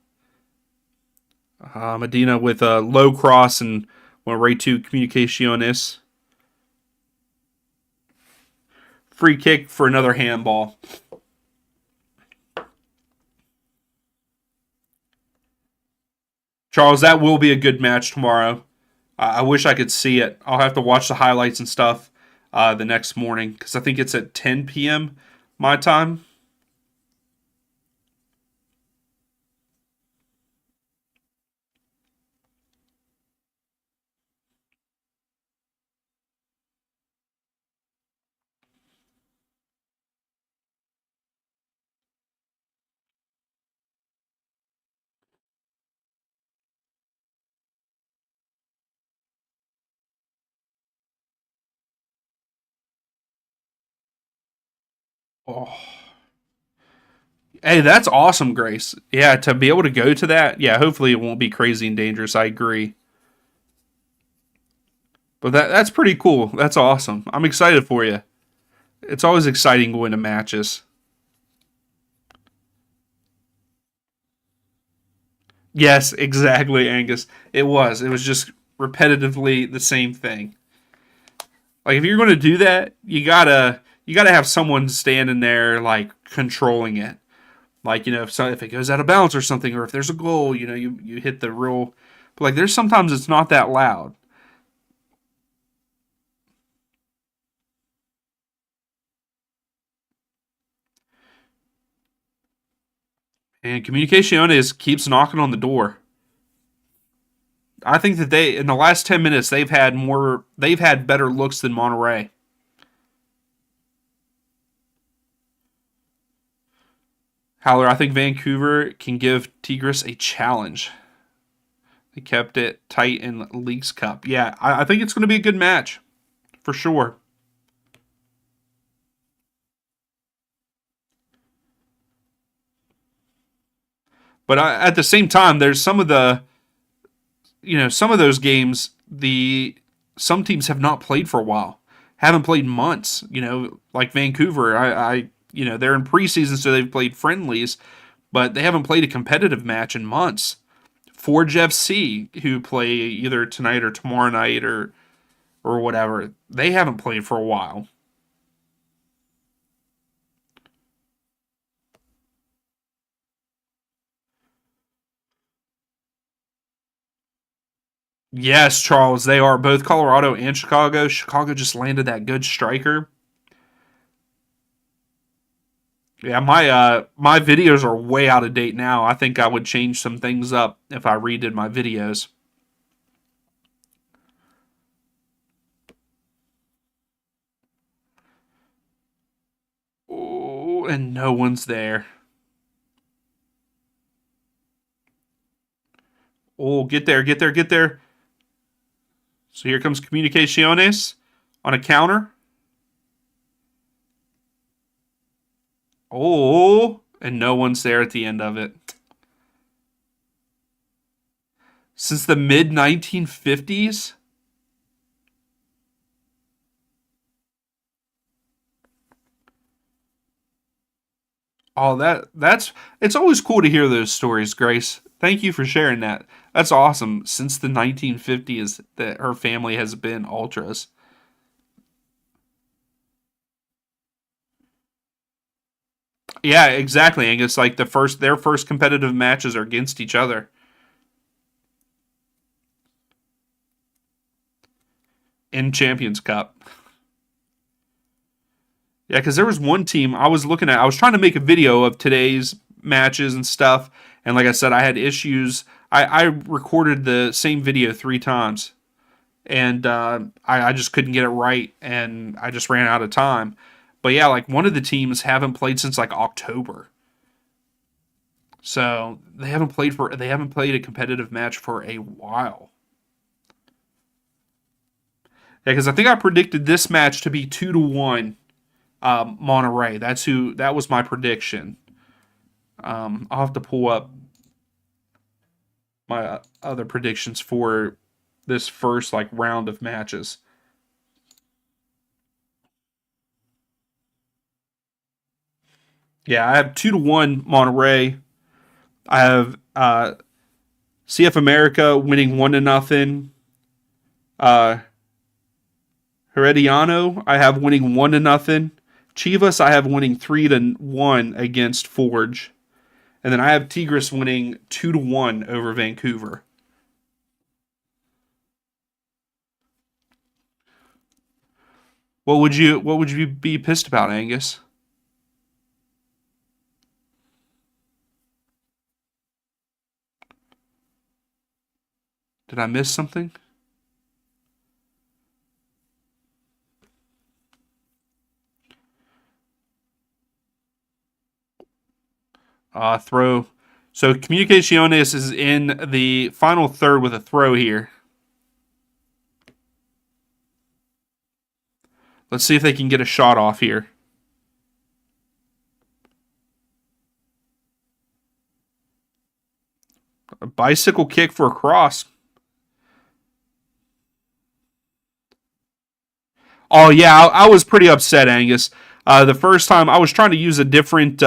Medina with a low cross and went right to Comunicaciones. Free kick for another handball. Charles, that will be a good match tomorrow. I wish I could see it. I'll have to watch the highlights and stuff the next morning because I think it's at 10 p.m. my time. Oh. Hey, that's awesome, Grace. Yeah, to be able to go to that, yeah, hopefully it won't be crazy and dangerous. I agree. But that's pretty cool. That's awesome. I'm excited for you. It's always exciting going to matches. Yes, exactly, Angus. It was. It was just repetitively the same thing. Like if you're going to do that, you gotta have someone standing there like controlling it. Like if it goes out of bounds or something, or if there's a goal, you hit the real. But like there's sometimes it's not that loud. And Comunicaciones keeps knocking on the door. I think that they in the last 10 minutes they've had better looks than Monterrey. Howler, I think Vancouver can give Tigres a challenge. They kept it tight in Leagues Cup. Yeah, I think it's going to be a good match for sure. But at the same time, there's some of those games. Some teams have not played for a while, haven't played months. Like Vancouver. They're in preseason, so they've played friendlies, but they haven't played a competitive match in months. Forge FC, who play either tonight or tomorrow night or whatever, they haven't played for a while. Yes, Charles, they are both Colorado and Chicago. Chicago just landed that good striker. Yeah, my videos are way out of date now. I think I would change some things up if I redid my videos. Oh, and no one's there. Oh, get there, get there, get there. So here comes Comunicaciones on a counter. Oh, and no one's there at the end of it. Since the mid 1950s? Oh, that's it's always cool to hear those stories, Grace. Thank you for sharing that. That's awesome. Since the 1950s that her family has been ultras. Yeah, exactly. And it's like their first competitive matches are against each other in Champions Cup. Yeah, because there was one team I was looking at. I was trying to make a video of today's matches and stuff, and like I said, I had issues. I recorded the same video 3 times, and I just couldn't get it right, and I just ran out of time. But yeah, like one of the teams haven't played since like October, so they haven't played a competitive match for a while. Yeah, because I think I predicted this match to be 2-1 Monterrey. That was my prediction. I'll have to pull up my other predictions for this first like round of matches. Yeah, I have 2-1 Monterey. I have CF America winning 1-0. Uh, Herediano I have winning 1-0. Chivas I have winning 3-1 against Forge, and then I have Tigres winning 2-1 over Vancouver. What would you be pissed about, Angus? Did I miss something? Throw. So Comunicaciones is in the final third with a throw here. Let's see if they can get a shot off here. A bicycle kick for a cross. Oh yeah, I was pretty upset, Angus. The first time I was trying to use a different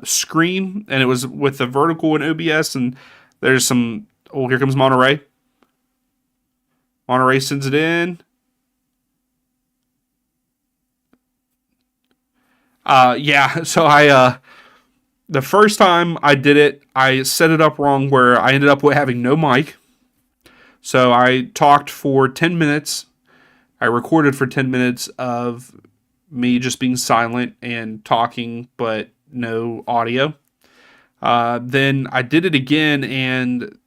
screen, and it was with the vertical in OBS, and there's some. Oh, here comes Monterey. Monterey sends it in. Yeah, so the first time I did it, I set it up wrong where I ended up with having no mic. So I talked for 10 minutes. I recorded for 10 minutes of me just being silent and talking, but no audio. Then I did it again, and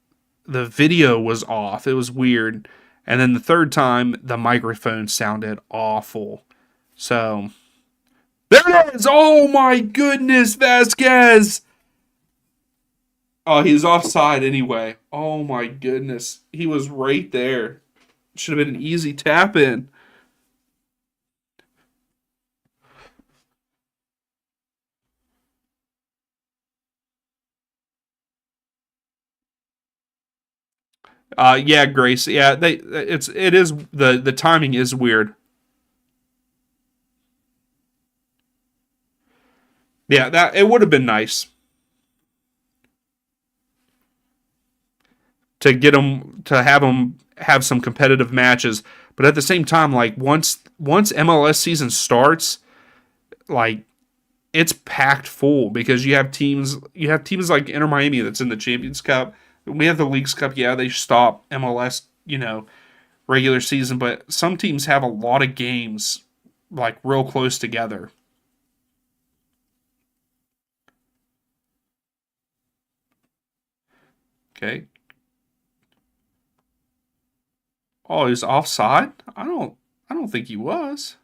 the video was off. It was weird. And then the third time, the microphone sounded awful. So there it is. Oh my goodness, Vasquez. Oh, he's offside anyway. Oh my goodness. He was right there. Should have been an easy tap in. Yeah, Grace. Yeah, it is the timing is weird. Yeah, that it would have been nice to get them to have some competitive matches, but at the same time, like once MLS season starts, like it's packed full because you have teams like Inter Miami that's in the Champions Cup. We have the Leagues Cup. Yeah, they stop MLS, regular season, but some teams have a lot of games like real close together. Okay. Oh, he's offside? I don't think he was.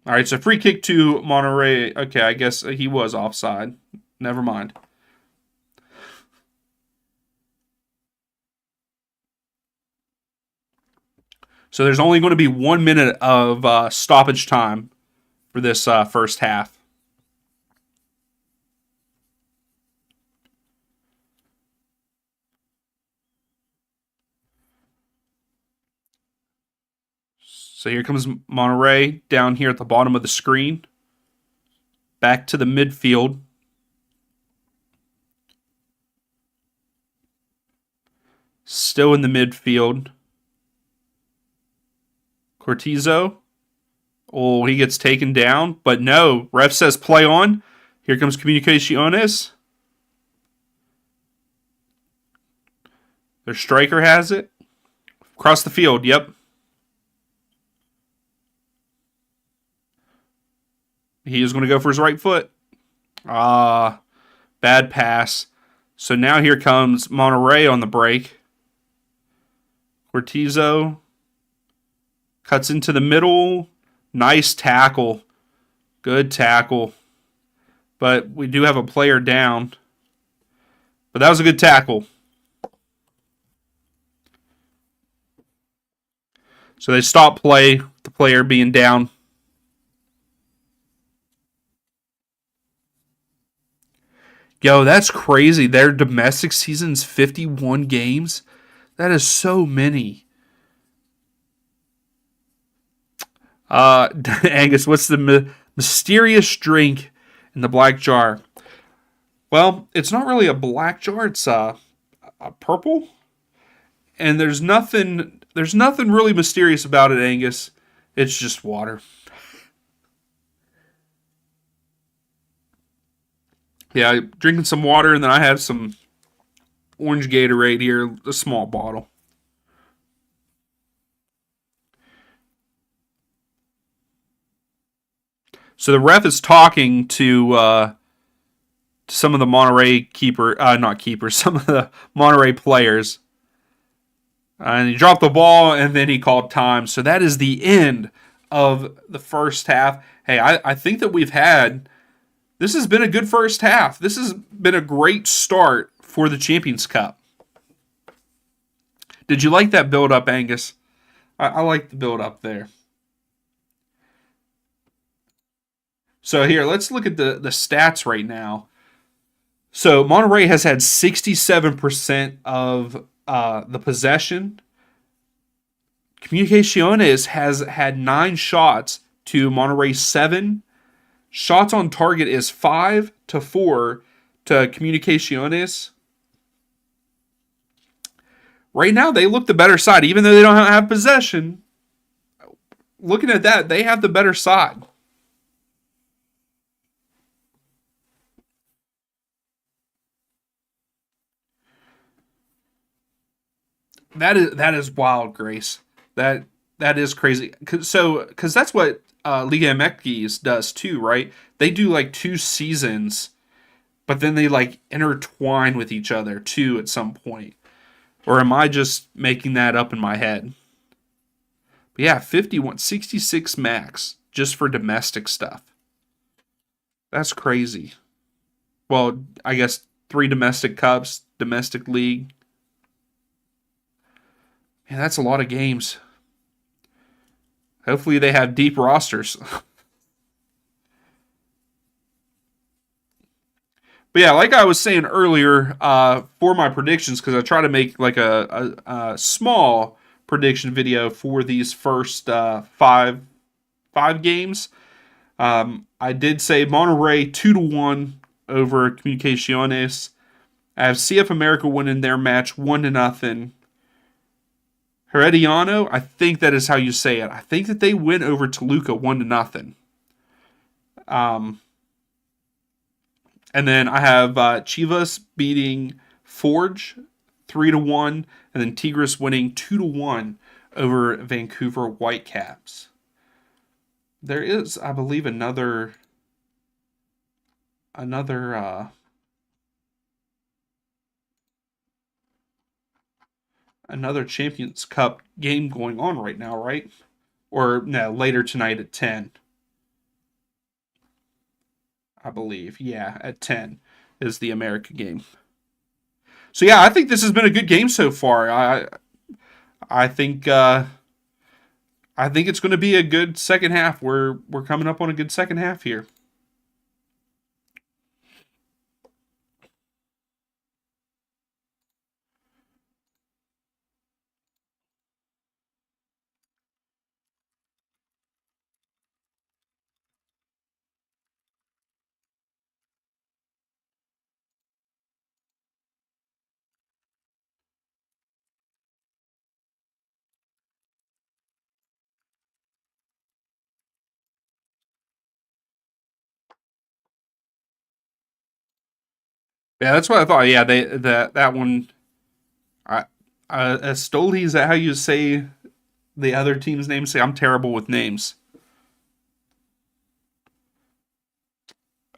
All right, so free kick to Monterrey. Okay, I guess he was offside. Never mind. So there's only going to be 1 minute of stoppage time for this first half. So here comes Monterrey down here at the bottom of the screen. Back to the midfield. Still in the midfield. Cortizo. Oh, he gets taken down, but no. Ref says play on. Here comes Comunicaciones. Their striker has it. Across the field, yep. He was going to go for his right foot. Bad pass. So now here comes Monterrey on the break. Cortizo cuts into the middle. Nice tackle. Good tackle. But we do have a player down. But that was a good tackle. So they stop play, the player being down. Yo, that's crazy. Their domestic season's 51 games. That is so many. Angus, what's the mysterious drink in the black jar? Well, it's not really a black jar. It's a purple, and there's nothing really mysterious about it, Angus. It's just water. Yeah, drinking some water, and then I have some orange Gatorade here, a small bottle. So the ref is talking to some of the Monterey not keepers, some of the Monterey players. And he dropped the ball, and then he called time. So that is the end of the first half. Hey, I think that this has been a good first half. This has been a great start for the Champions Cup. Did you like that build-up, Angus? I like the build-up there. So here, let's look at the stats right now. So Monterrey has had 67% of the possession. Comunicaciones has had 9 shots to Monterrey 7. Shots on target is 5-4 to Comunicaciones. Right now, they look the better side, even though they don't have possession. Looking at that, they have the better side. That is wild, Grace. That is crazy. Because that's what Liga MX does too, right? They do like 2 seasons, but then they like intertwine with each other too at some point. Or am I just making that up in my head? But yeah, 66 max just for domestic stuff. That's crazy. Well, I guess 3 domestic cups, domestic league. Man, that's a lot of games. Hopefully they have deep rosters. But yeah, like I was saying earlier, for my predictions, because I try to make like a small prediction video for these first five games. I did say Monterrey 2-1 over Comunicaciones. I have CF America winning their match 1-0. Herediano, I think that is how you say it. I think that they win over Toluca 1-0. And then I have Chivas beating Forge 3-1, and then Tigres winning 2-1 over Vancouver Whitecaps. There is, I believe, another Champions Cup game going on right now, right? Or no, later tonight at 10. I believe. Yeah, at 10 is the America game. So yeah, I think this has been a good game so far. I think it's going to be a good second half. We're coming up on a good second half here. Yeah, that's what I thought. Yeah, that one. I Estoli, is that how you say the other team's name? Say I'm terrible with names.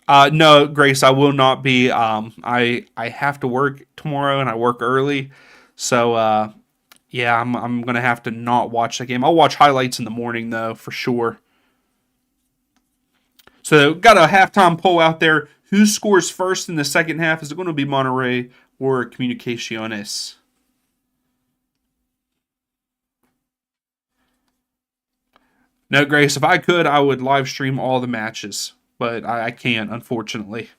No, Grace, I will not be. I have to work tomorrow, and I work early, so yeah, I'm gonna have to not watch the game. I'll watch highlights in the morning though, for sure. So got a halftime poll out there. Who scores first in the second half? Is it going to be Monterrey or Comunicaciones? No, Grace. If I could, I would live stream all the matches, but I can't, unfortunately.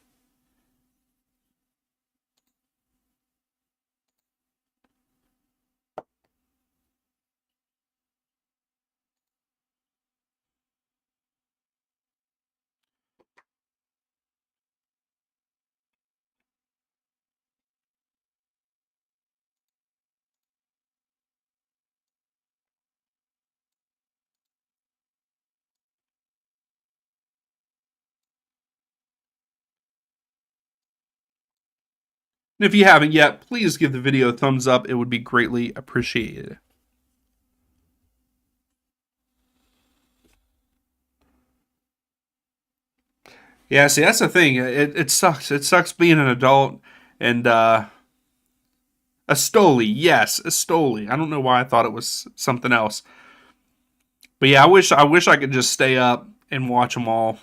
And if you haven't yet, please give the video a thumbs up. It would be greatly appreciated. Yeah, see, that's the thing. It sucks. It sucks being an adult. And Astoli, yes, Astoli. I don't know why I thought it was something else. But yeah, I wish I could just stay up and watch them all,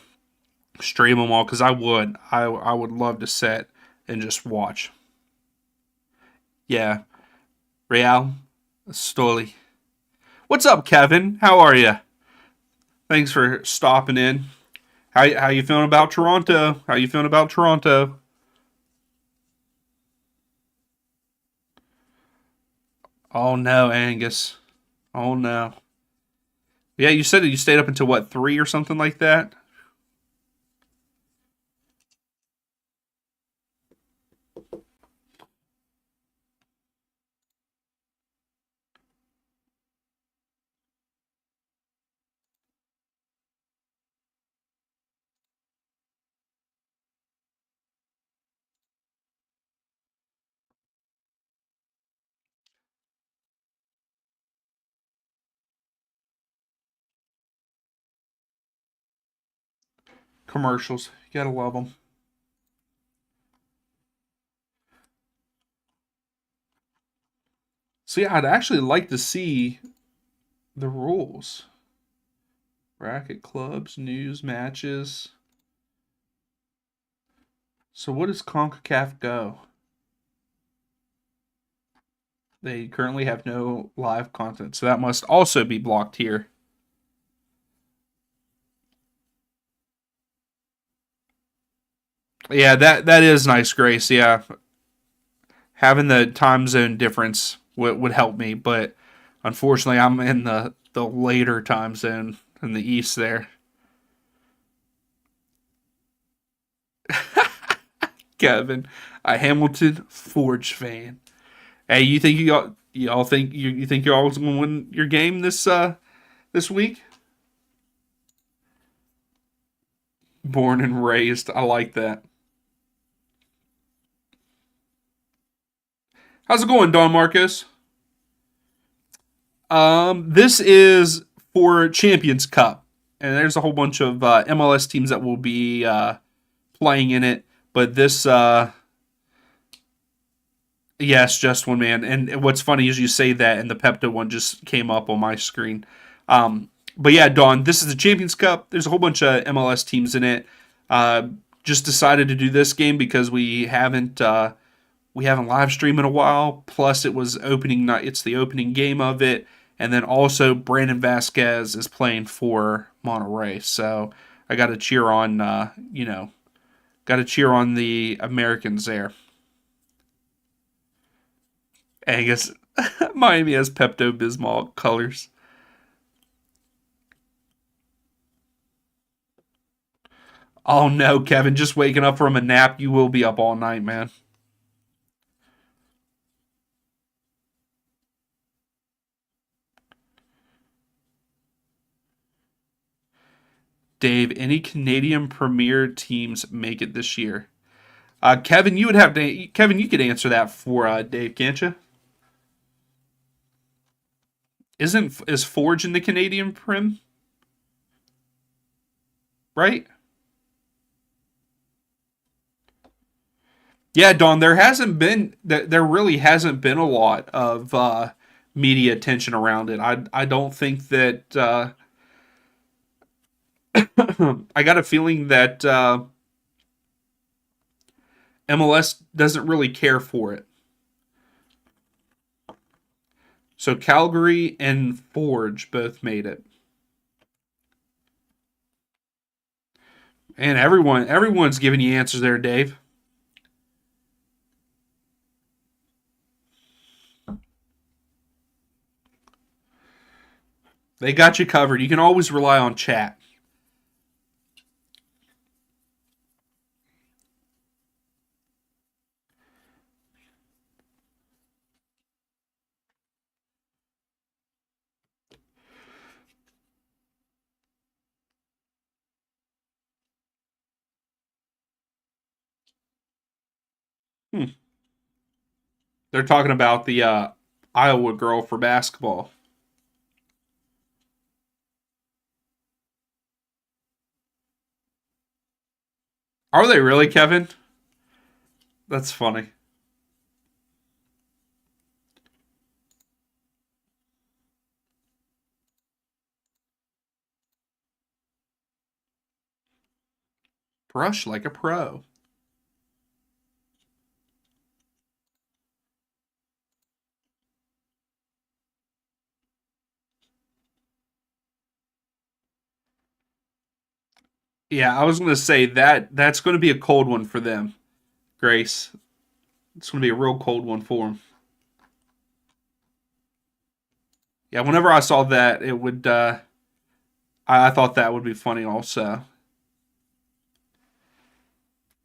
stream them all, because I would. I would love to sit and just watch. Yeah, Real Astoli. What's up, Kevin? How are you? Thanks for stopping in. How you feeling about Toronto? How you feeling about Toronto? Oh no, Angus. Oh no. Yeah, you said that you stayed up until what, 3 or something like that? Commercials. You gotta love them. So yeah, I'd actually like to see the rules. Bracket clubs, news, matches. So what does CONCACAF go? They currently have no live content, so that must also be blocked here. Yeah, that is nice, Grace. Yeah, having the time zone difference would help me, but unfortunately, I'm in the later time zone in the east there. Kevin, a Hamilton Forge fan. Hey, you think y'all think you think you're always gonna win your game this week? Born and raised, I like that. How's it going, Don Marcos? This is for Champions Cup, and there's a whole bunch of MLS teams that will be playing in it. But this, yes, just one man. And what's funny is you say that, and the Pepto one just came up on my screen. But yeah, Dawn, this is the Champions Cup. There's a whole bunch of MLS teams in it. Uh, just decided to do this game because we haven't live streamed in a while. Plus, it was opening night. It's the opening game of it, and then also Brandon Vasquez is playing for Monterrey. So I got to cheer on, got to cheer on the Americans there. Angus, Miami has Pepto Bismol colors. Oh no, Kevin, just waking up from a nap. You will be up all night, man. Dave, any Canadian Premier teams make it this year? Kevin, you would have to. Kevin, you could answer that for Dave, can't you? Is Forge in the Canadian Prim, right? Yeah, Don, there really hasn't been a lot of media attention around it. I don't think that I got a feeling that MLS doesn't really care for it. So Calgary and Forge both made it. And everyone's giving you answers there, Dave. They got you covered. You can always rely on chat. Hmm. They're talking about the Iowa girl for basketball. Are they really, Kevin? That's funny. Brush like a pro. Yeah, I was going to say that's going to be a cold one for them, Grace. It's going to be a real cold one for them. Yeah, whenever I saw that, it would. I thought that would be funny also.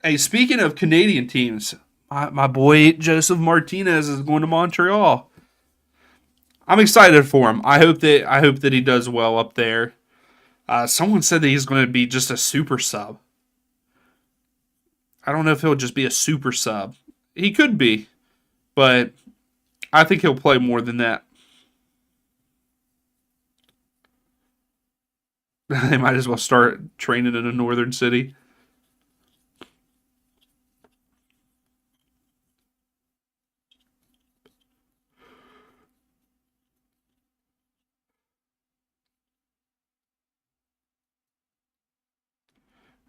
Hey, speaking of Canadian teams, my boy Joseph Martinez is going to Montreal. I'm excited for him. I hope that he does well up there. Someone said that he's going to be just a super sub. I don't know if he'll just be a super sub. He could be, but I think he'll play more than that. They might as well start training in a northern city.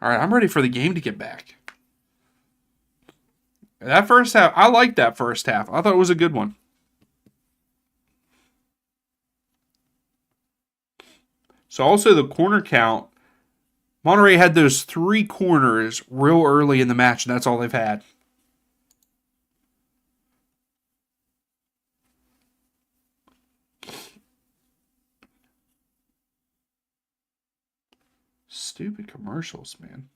All right, I'm ready for the game to get back. That first half, I liked that first half. I thought it was a good one. So also the corner count, Monterrey had those three corners real early in the match, and that's all they've had. Stupid commercials, man.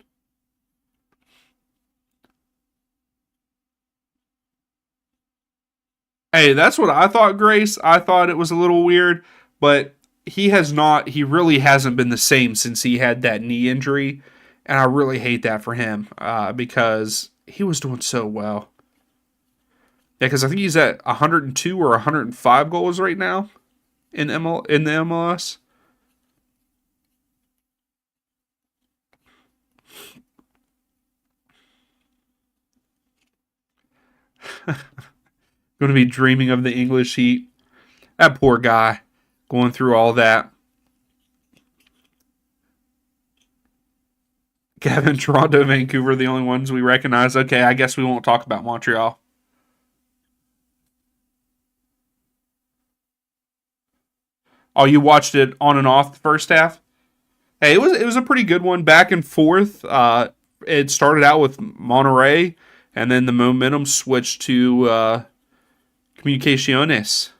Hey, that's what I thought, Grace. I thought it was a little weird, but he really hasn't been the same since he had that knee injury. And I really hate that for him because he was doing so well. Yeah, because I think he's at 102 or 105 goals right now in the MLS. Going to be dreaming of the English heat. That poor guy going through all that. Kevin, Toronto, Vancouver, the only ones we recognize. Okay, I guess we won't talk about Montreal. Oh, you watched it on and off the first half? Hey, it was a pretty good one, back and forth. It started out with Monterrey, and then the momentum switched to Comunicaciones.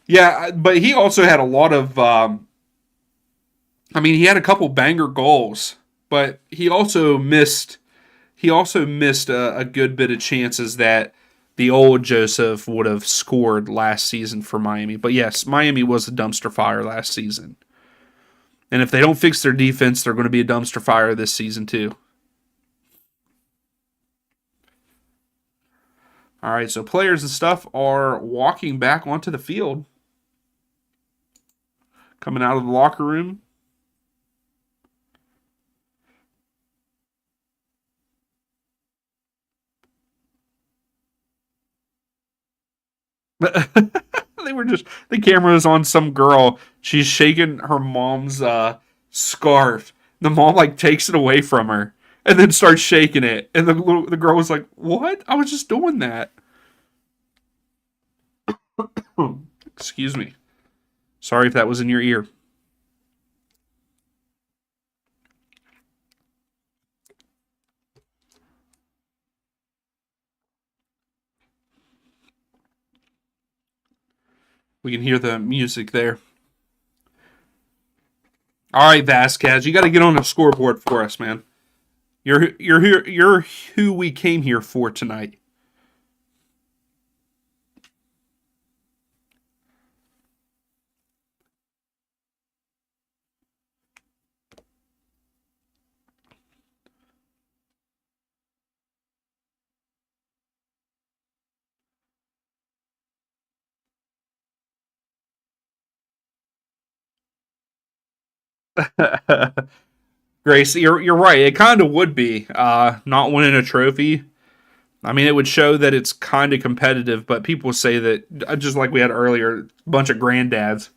Yeah, but he also had a lot of. I mean, he had a couple banger goals, but he also missed. He also missed a good bit of chances that the old Joseph would have scored last season for Miami. But yes, Miami was a dumpster fire last season. And if they don't fix their defense, they're going to be a dumpster fire this season too. All right, so players and stuff are walking back onto the field, coming out of the locker room. They were just the camera is on some girl. She's shaking her mom's scarf. The mom like takes it away from her and then starts shaking it. And the girl was like, "What? I was just doing that." Excuse me. Sorry if that was in your ear. We can hear the music there. All right, Vasquez, you got to get on the scoreboard for us, man. You're who we came here for tonight. Grace, you're right. It kind of would be not winning a trophy. I mean, it would show that it's kind of competitive, but people say that just like we had earlier, a bunch of granddads.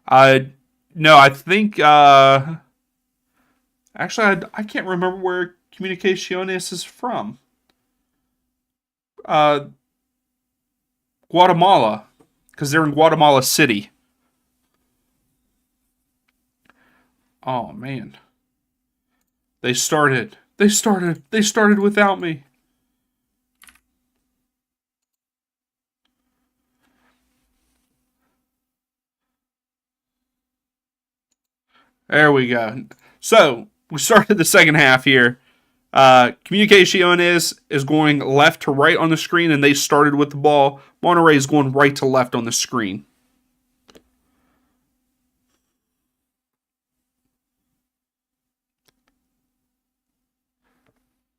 Uh, no, I think actually I can't remember where Comunicaciones is from. Uh, Guatemala, because they're in Guatemala City. Oh man, they started without me. There we go. So we started the second half here. Comunicaciones is going left to right on the screen, and they started with the ball. Monterrey is going right to left on the screen.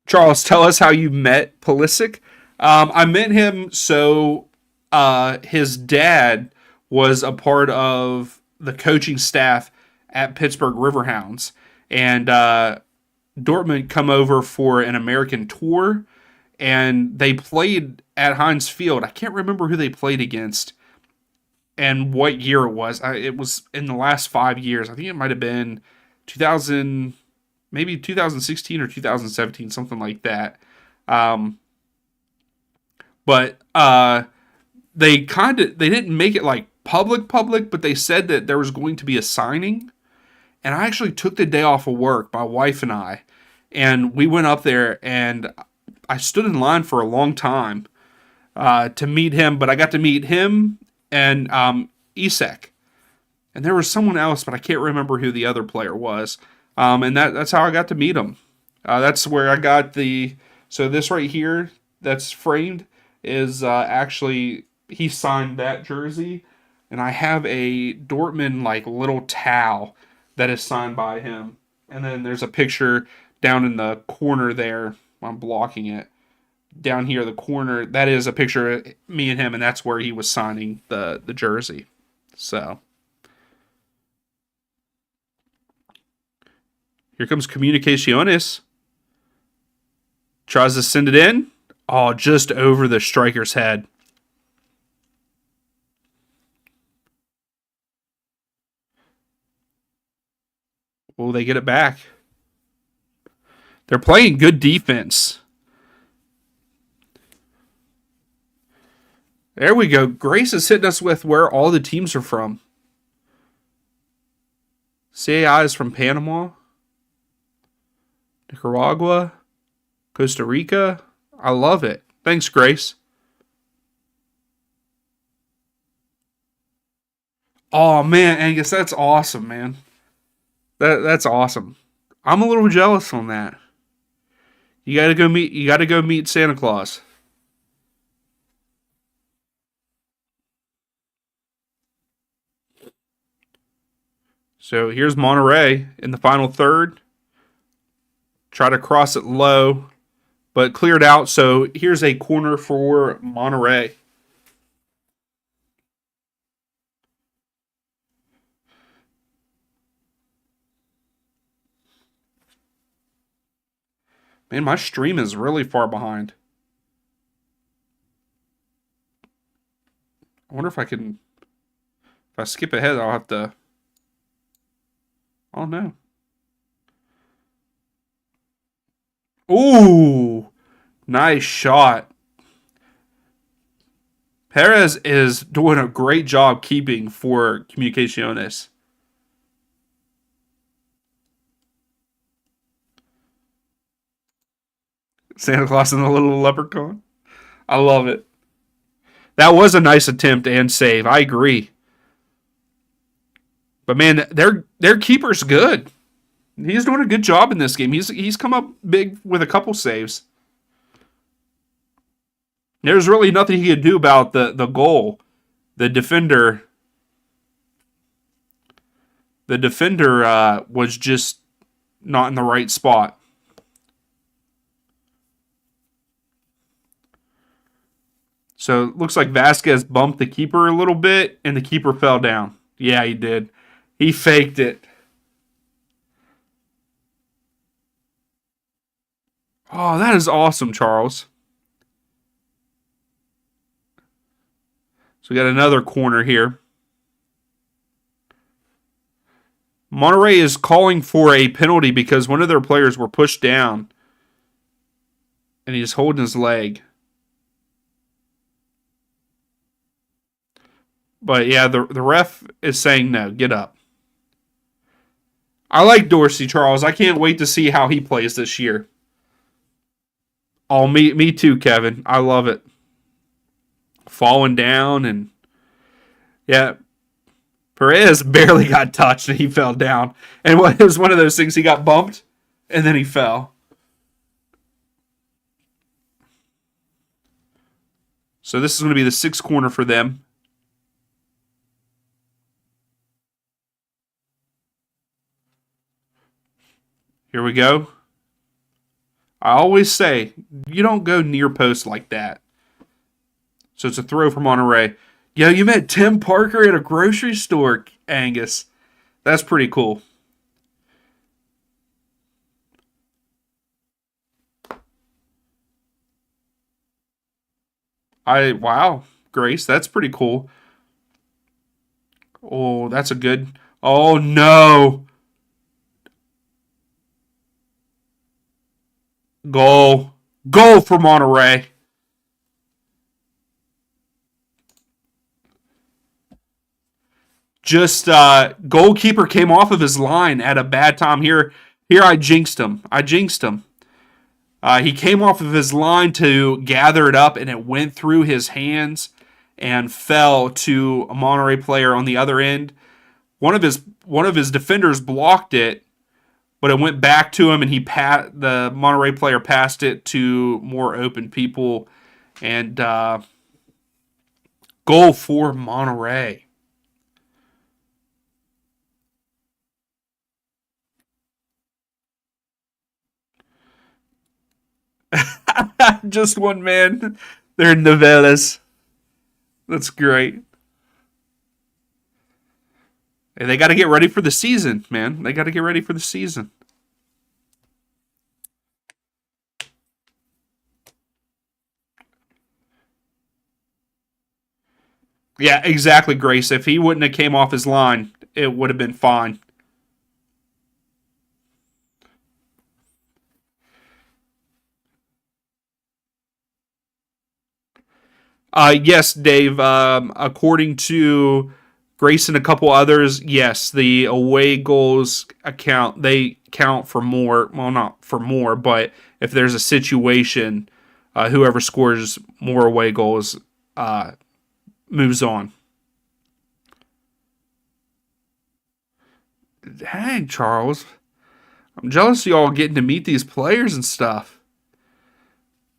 Charles, tell us how you met Pulisic. I met him his dad was a part of the coaching staff at Pittsburgh Riverhounds, and Dortmund come over for an American tour, and they played at Heinz Field. I can't remember who they played against and what year it was. It was in the last 5 years. I think it might have been 2000, maybe 2016 or 2017, something like that. Um, but they didn't make it like public, but they said that there was going to be a signing, and I actually took the day off of work, my wife and I, and we went up there, and I stood in line for a long time to meet him, but I got to meet him and Isak, and there was someone else, but I can't remember who the other player was. And that's how I got to meet him. That's where I got the. So this right here, that's framed, is actually he signed that jersey, and I have a Dortmund like little towel that is signed by him. And then there's a picture down in the corner there. I'm blocking it. Down here, the corner, that is a picture of me and him, and that's where he was signing the jersey. So here comes Comunicaciones. Tries to send it in. Oh, just over the striker's head. Will they get it back? They're playing good defense. There we go. Grace is hitting us with where all the teams are from. CAI is from Panama, Nicaragua, Costa Rica. I love it. Thanks, Grace. Oh man, Angus, that's awesome, man. That's awesome. I'm a little jealous on that. You gotta go meet Santa Claus. So here's Monterey in the final third. Try to cross it low, but cleared out. So here's a corner for Monterrey. Man, my stream is really far behind. I wonder if I can... If I skip ahead, I'll have to... Oh, no. Ooh! Nice shot. Perez is doing a great job keeping for Comunicaciones. Santa Claus and the little leprechaun. I love it. That was a nice attempt and save. I agree. But man, their keeper's good. He's doing a good job in this game. He's come up big with a couple saves. There's really nothing he could do about the goal. The defender was just not in the right spot. So it looks like Vasquez bumped the keeper a little bit, and the keeper fell down. Yeah, he did. He faked it. Oh, that is awesome, Charles. So we got another corner here. Monterrey is calling for a penalty because one of their players were pushed down. And he's holding his leg. But yeah, the ref is saying no, get up. I like Dorsey, Charles. I can't wait to see how he plays this year. Oh, me too, Kevin. I love it. Falling down and yeah, Perez barely got touched and he fell down. And it was one of those things, he got bumped and then he fell. So this is going to be the sixth corner for them. Here we go. I always say, you don't go near post like that. So it's a throw from Monterrey. Yo, you met Tim Parker at a grocery store, Angus. That's pretty cool. Wow, Grace, that's pretty cool. Oh, that's a good. Oh no. Goal. Goal for Monterrey. Just goalkeeper came off of his line at a bad time. Here I jinxed him. He came off of his line to gather it up, and it went through his hands and fell to a Monterrey player on the other end. One of his defenders blocked it, but it went back to him, and the Monterrey player passed it to more open people, and goal for Monterrey. Just one man. They're novellas. That's great. And they got to get ready for the season, man. They got to get ready for the season. Yeah, exactly, Grace. If he wouldn't have came off his line, it would have been fine. Yes, Dave. According to Grace and a couple others, yes, the away goals they count for more. Well, not for more, but if there's a situation, whoever scores more away goals moves on. Dang, Charles. I'm jealous of y'all getting to meet these players and stuff.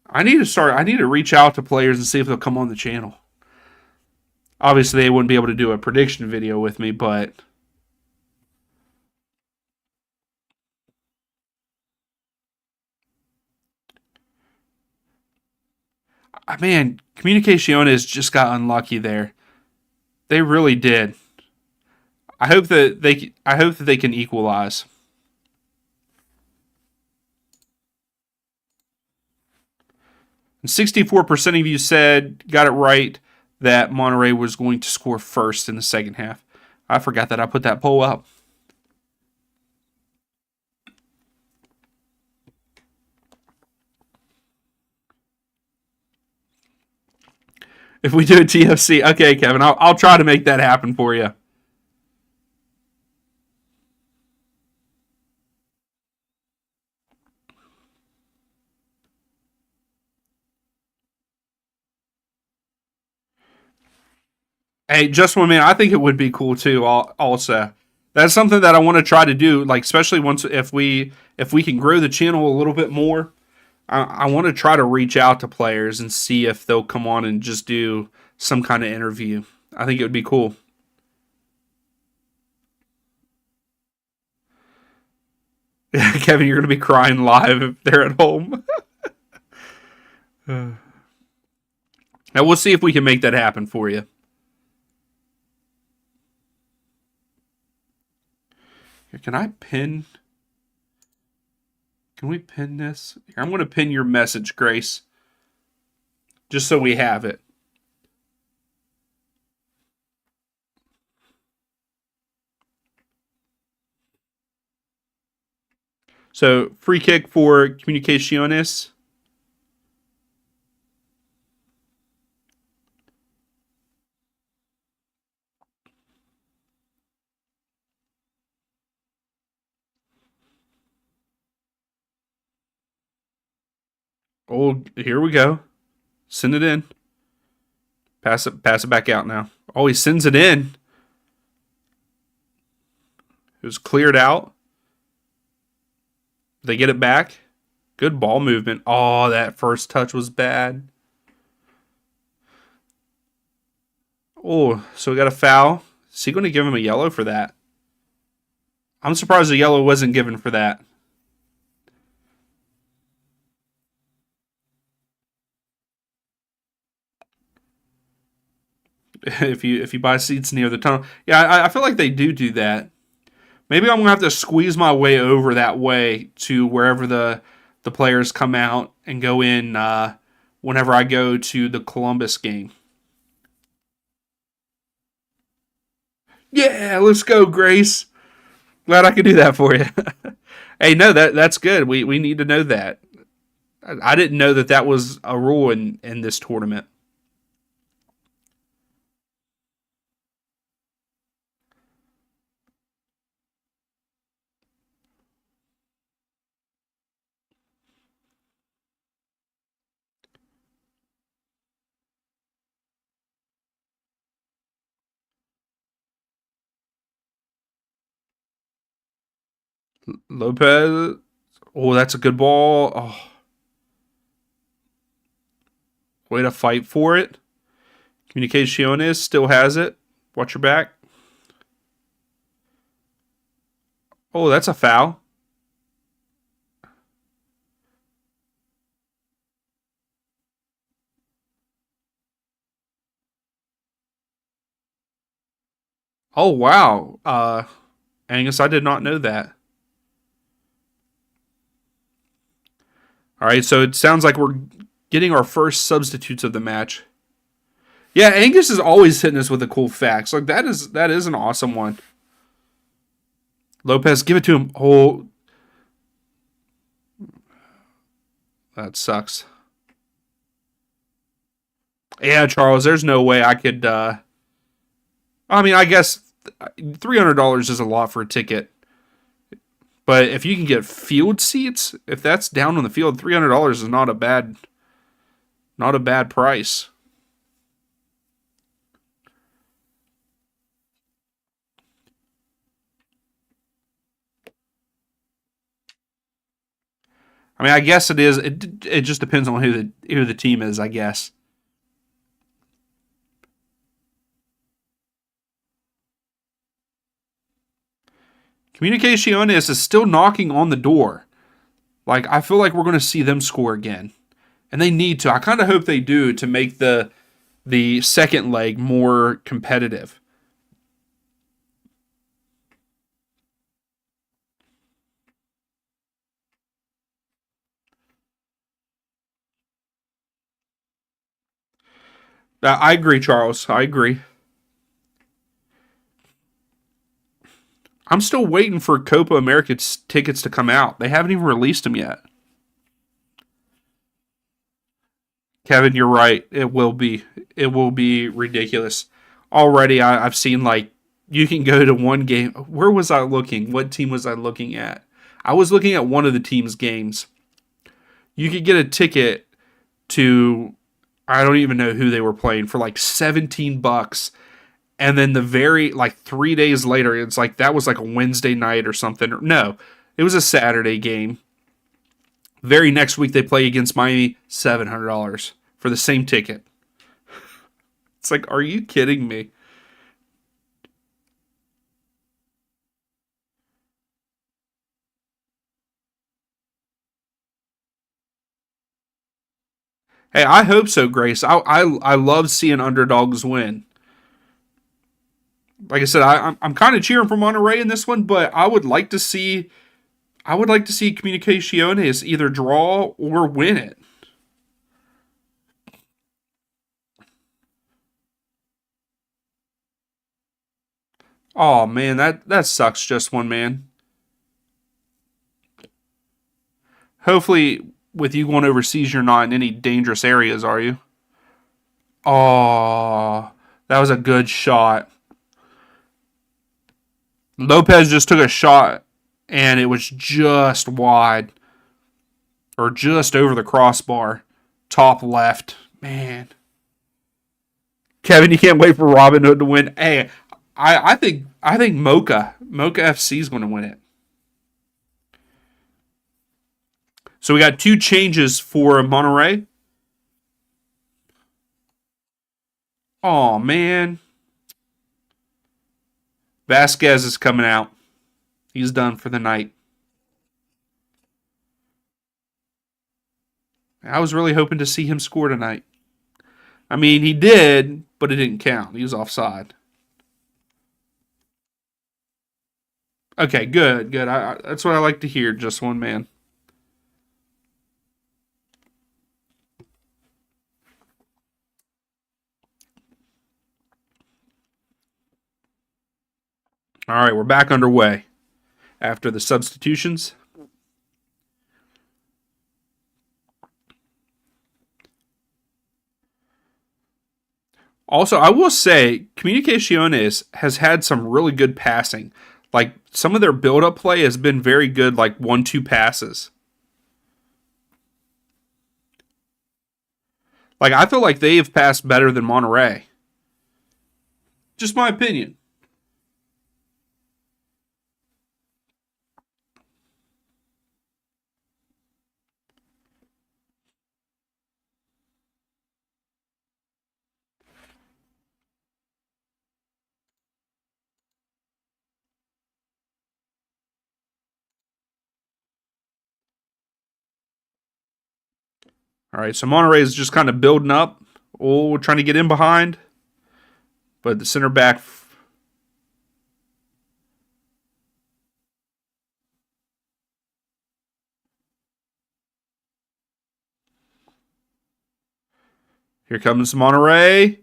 I need to reach out to players and see if they'll come on the channel. Obviously, they wouldn't be able to do a prediction video with me, but Man, Comunicaciones just got unlucky there. They really did. I hope that they can equalize. And 64% of you got it right that Monterrey was going to score first in the second half. I forgot that I put that poll up. If we do a TFC, okay, Kevin, I'll try to make that happen for you. Hey, just 1 minute. I think it would be cool too. Also, that's something that I want to try to do. Like, especially once if we can grow the channel a little bit more, I want to try to reach out to players and see if they'll come on and just do some kind of interview. I think it would be cool. Kevin, you're going to be crying live if they're at home. Now we'll see if we can make that happen for you. Here, can I pin? Can we pin this? Here, I'm going to pin your message, Grace, just so we have it. So, free kick for Comunicaciones. Oh, here we go. Send it in. Pass it back out now. Oh, he sends it in. It was cleared out. They get it back. Good ball movement. Oh, that first touch was bad. Oh, so we got a foul. Is he going to give him a yellow for that? I'm surprised the yellow wasn't given for that. If you buy seats near the tunnel, yeah, I feel like they do that. Maybe I'm gonna have to squeeze my way over that way to wherever the players come out and go in whenever I go to the Columbus game. Yeah, let's go, Grace. Glad I could do that for you. Hey, no, that's good. We need to know that. I didn't know that was a rule in this tournament. Lopez. Oh, that's a good ball. Oh, way to fight for it. Comunicaciones still has it. Watch your back. Oh, that's a foul. Oh, wow. Angus, I did not know that. All right, so it sounds like we're getting our first substitutes of the match. Yeah, Angus is always hitting us with the cool facts. Like that is an awesome one. Lopez, give it to him. Oh, that sucks. Yeah, Charles, there's no way I could. I mean, I guess $300 is a lot for a ticket, but if you can get field seats, if that's down on the field, $300 is not a bad price. I mean, I guess it is. It just depends on who the team is, I guess. Comunicaciones is still knocking on the door. Like, I feel like we're going to see them score again. And they need to. I kind of hope they do to make the second leg more competitive. I agree, Charles. I agree. I'm still waiting for Copa America tickets to come out. They haven't even released them yet. Kevin, you're right. It will be. It will be ridiculous. Already, I've seen like you can go to one game. Where was I looking? What team was I looking at? I was looking at one of the team's games. You could get a ticket to. I don't even know who they were playing for like $17, and then the very like 3 days later, it's like that was like a Wednesday night or something. No, it was a Saturday game. Very next week they play against Miami, $700 for the same ticket. It's like, are you kidding me? Hey, I hope so, Grace. I love seeing underdogs win. Like I said, I'm kind of cheering for Monterrey in this one, but I would like to see Comunicaciones either draw or win it. Oh man, that sucks. Just one man. Hopefully, with you going overseas, you're not in any dangerous areas, are you? Oh, that was a good shot. Lopez just took a shot, and it was just wide or just over the crossbar, top left. Man, Kevin, you can't wait for Robin Hood to win. Hey, I think Moca FC is going to win it. So we got two changes for Monterey. Oh man, Vasquez is coming out. He's done for the night. I was really hoping to see him score tonight. I mean, he did, but it didn't count. He was offside. Okay, good, good. That's what I like to hear. Just one man. All right, we're back underway after the substitutions. Also, I will say Comunicaciones has had some really good passing. Like some of their build-up play has been very good, like 1-2 passes. Like I feel like they have passed better than Monterey. Just my opinion. All right, so Monterey is just kind of building up. Oh, trying to get in behind, but the center back. Here comes Monterey.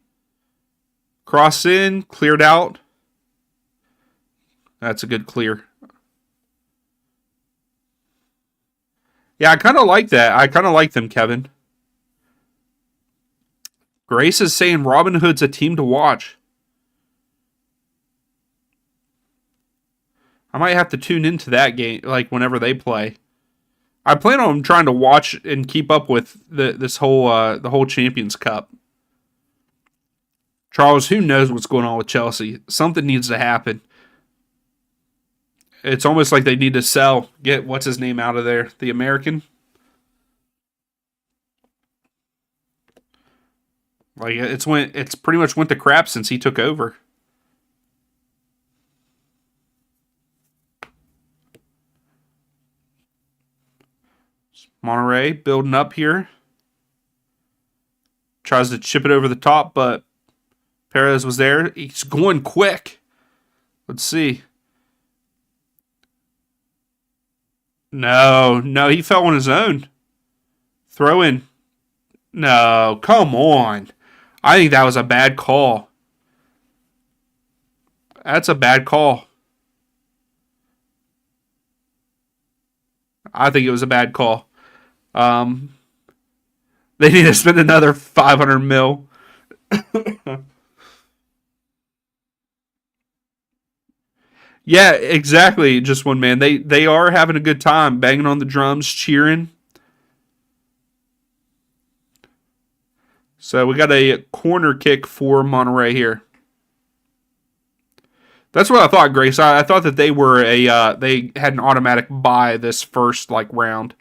Cross in, cleared out. That's a good clear. Yeah, I kind of like that. I kind of like them, Kevin. Grace is saying Robin Hood's a team to watch. I might have to tune into that game, like whenever they play. I plan on trying to watch and keep up with the whole Champions Cup. Charles, who knows what's going on with Chelsea? Something needs to happen. It's almost like they need to sell, get what's his name out of there, the American. Like it's pretty much went to crap since he took over. Monterey building up here. Tries to chip it over the top, but Perez was there. He's going quick. Let's see. No, he fell on his own. Throw in. No, come on. I think that was a bad call. That's a bad call. I think it was a bad call. They need to spend another 500 mil. Yeah, exactly. Just one man. They are having a good time, banging on the drums, cheering. So we got a corner kick for Monterrey here. That's what I thought, Grace. I thought that they were they had an automatic bye this first round.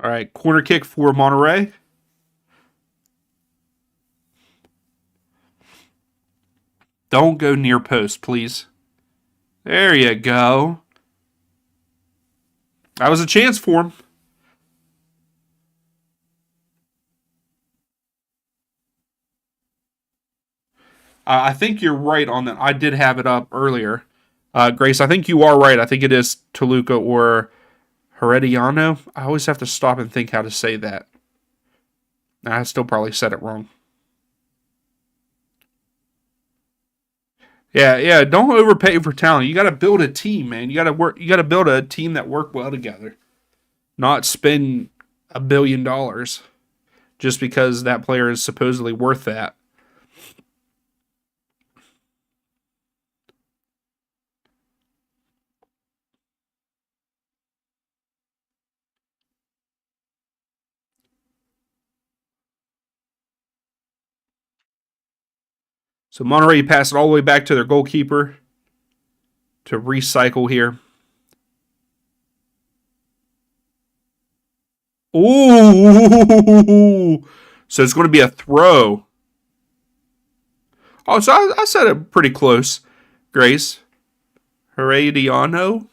All right, corner kick for Monterrey. Don't go near post, please. There you go. That was a chance for him. I think you're right on that. I did have it up earlier. Grace, I think you are right. I think it is Toluca or Herediano. I always have to stop and think how to say that. I still probably said it wrong. Yeah. Don't overpay for talent. You got to build a team, man. You got to work. You got to build a team that work well together. Not spend $1 billion just because that player is supposedly worth that. So Monterrey passed it all the way back to their goalkeeper to recycle here. Ooh! So it's going to be a throw. Oh, so I said it pretty close, Grace. Herediano.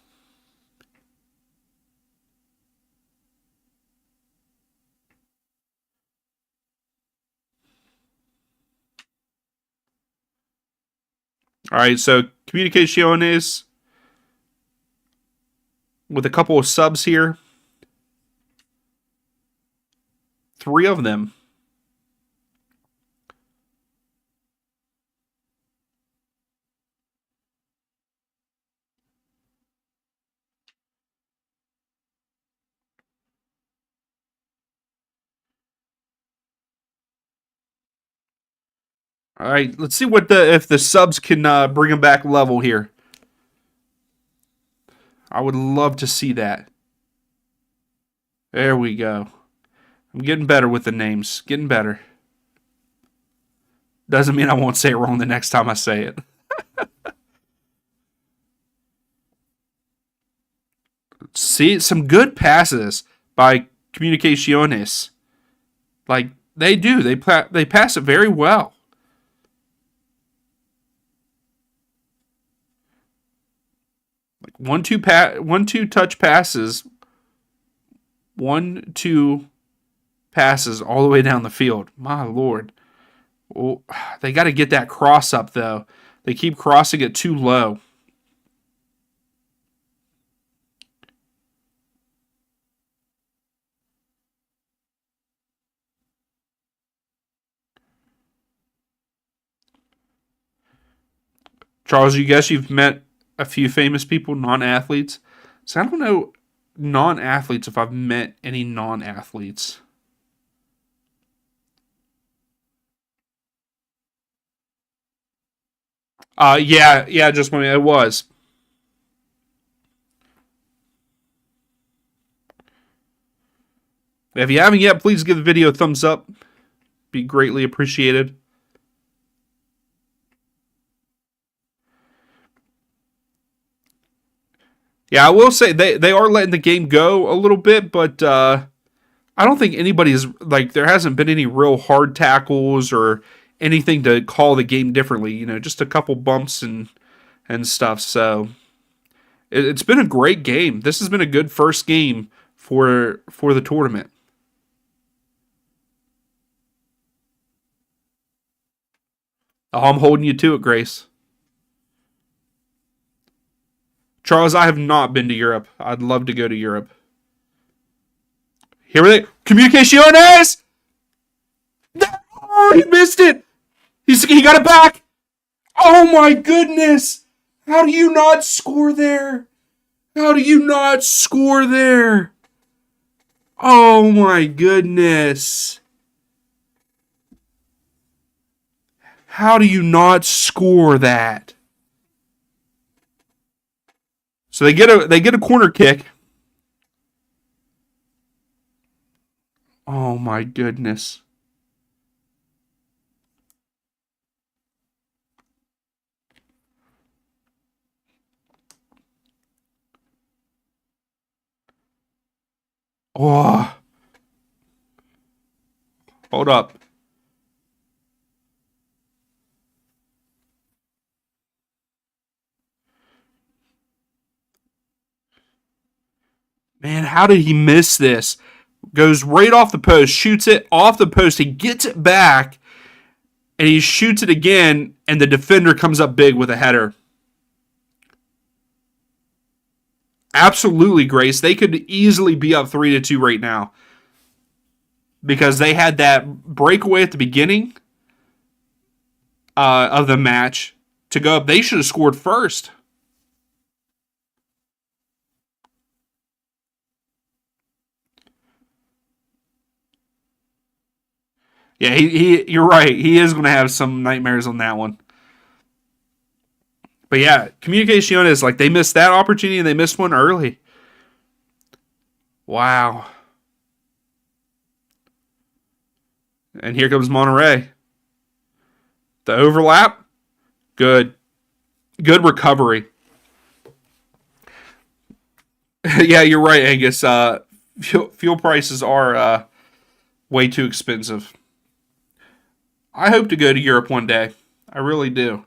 All right, so Comunicaciones with a couple of subs here. 3 of them. All right, let's see if the subs can bring them back level here. I would love to see that. There we go. I'm getting better with the names. Getting better. Doesn't mean I won't say it wrong the next time I say it. See, some good passes by Comunicaciones. Like, they do. They pass it very well. Like 1-2 touch passes. 1-2 passes all the way down the field. My Lord. Oh, they got to get that cross up, though. They keep crossing it too low. Charles, you guess you've met a few famous people, non-athletes? So I don't know non-athletes if I've met any non-athletes. Yeah, just when it was. If you haven't yet, please give the video a thumbs up. Be greatly appreciated. Yeah, I will say they are letting the game go a little bit, but I don't think anybody's there hasn't been any real hard tackles or anything to call the game differently. Just a couple bumps and stuff. So it's been a great game. This has been a good first game for the tournament. Oh, I'm holding you to it, Grace. Charles, I have not been to Europe. I'd love to go to Europe. Here we go. Comunicaciones! Oh, he missed it! He got it back! Oh my goodness! How do you not score there? How do you not score there? Oh my goodness. How do you not score that? So they get a corner kick. Oh my goodness. Oh. Hold up. Man, how did he miss this? Goes right off the post, shoots it off the post. He gets it back, and he shoots it again, and the defender comes up big with a header. Absolutely, Grace. They could easily be up 3-2 right now because they had that breakaway at the beginning of the match to go up. They should have scored first. Yeah, you're right. He is going to have some nightmares on that one. But yeah, Comunicaciones, like they missed that opportunity and they missed one early. Wow. And here comes Monterrey. The overlap, good. Good recovery. Yeah, you're right, Angus. Fuel prices are way too expensive. I hope to go to Europe one day. I really do.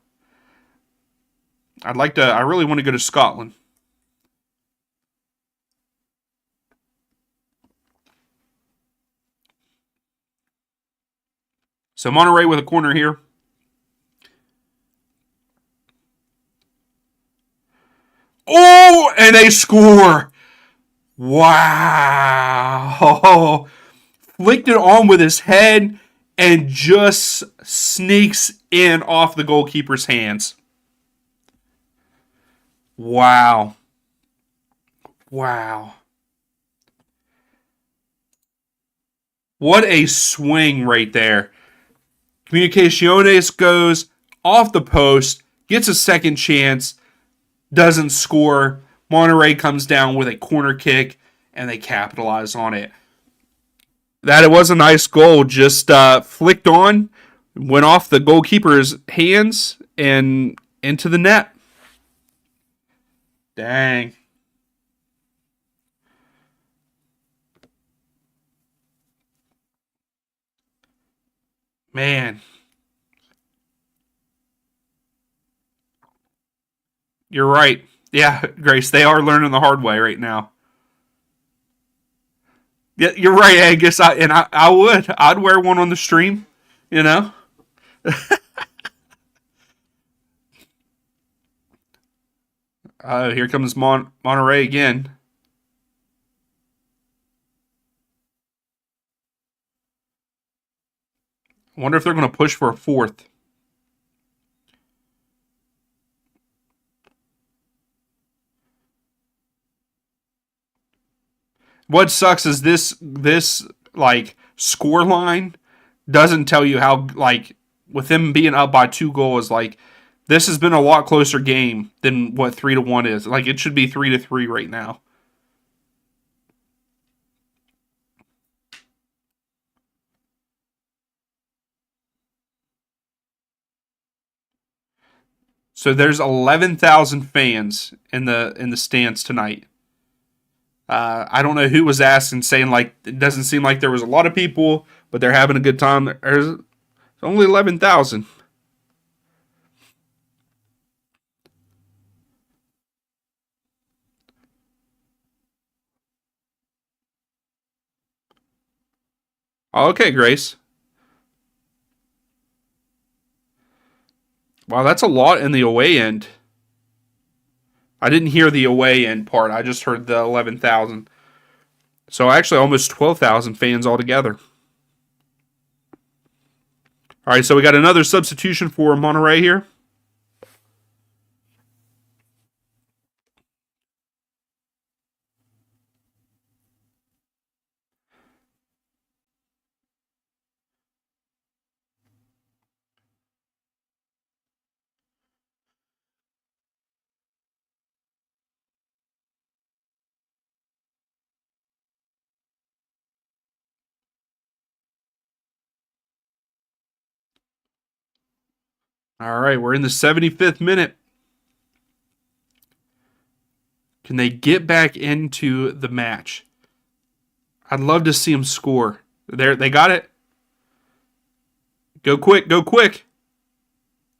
I really want to go to Scotland. So Monterrey with a corner here. Oh, and they score. Wow. Flicked it on with his head and just sneaks in off the goalkeeper's hands. Wow. Wow. What a swing right there. Comunicaciones goes off the post, gets a second chance, doesn't score. Monterrey comes down with a corner kick, and they capitalize on it. That it was a nice goal, just flicked on, went off the goalkeeper's hands, and into the net. Dang. Man, you're right. Yeah, Grace, they are learning the hard way right now. Yeah, you're right, Angus. I would. I'd wear one on the stream, you know? Here comes Monterey again. I wonder if they're going to push for a fourth. What sucks is this like score line doesn't tell you how like with them being up by 2 goals like this has been a lot closer game than what 3-1 is. Like it should be 3-3 right now. So there's 11,000 fans in the stands tonight. I don't know who was asking, saying like it doesn't seem like there was a lot of people, but they're having a good time. There's It's only 11,000. Okay, Grace. Wow, that's a lot in the away end. I didn't hear the away end part. I just heard the 11,000. So actually almost 12,000 fans altogether. All right, so we got another substitution for Monterrey here. All right, we're in the 75th minute. Can they get back into the match? I'd love to see them score. There, they got it. Go quick, go quick.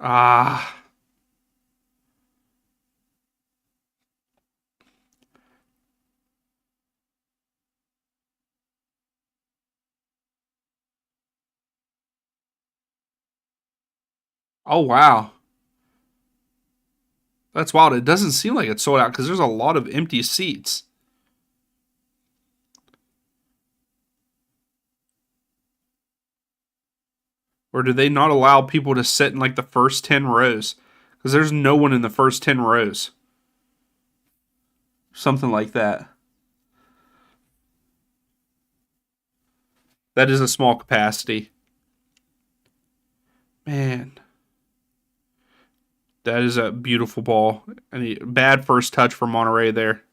Ah. Oh, wow. That's wild. It doesn't seem like it's sold out because there's a lot of empty seats. Or do they not allow people to sit in like the first 10 rows? Because there's no one in the first 10 rows. Something like that. That is a small capacity. Man. That is a beautiful ball. And bad first touch for Monterrey there.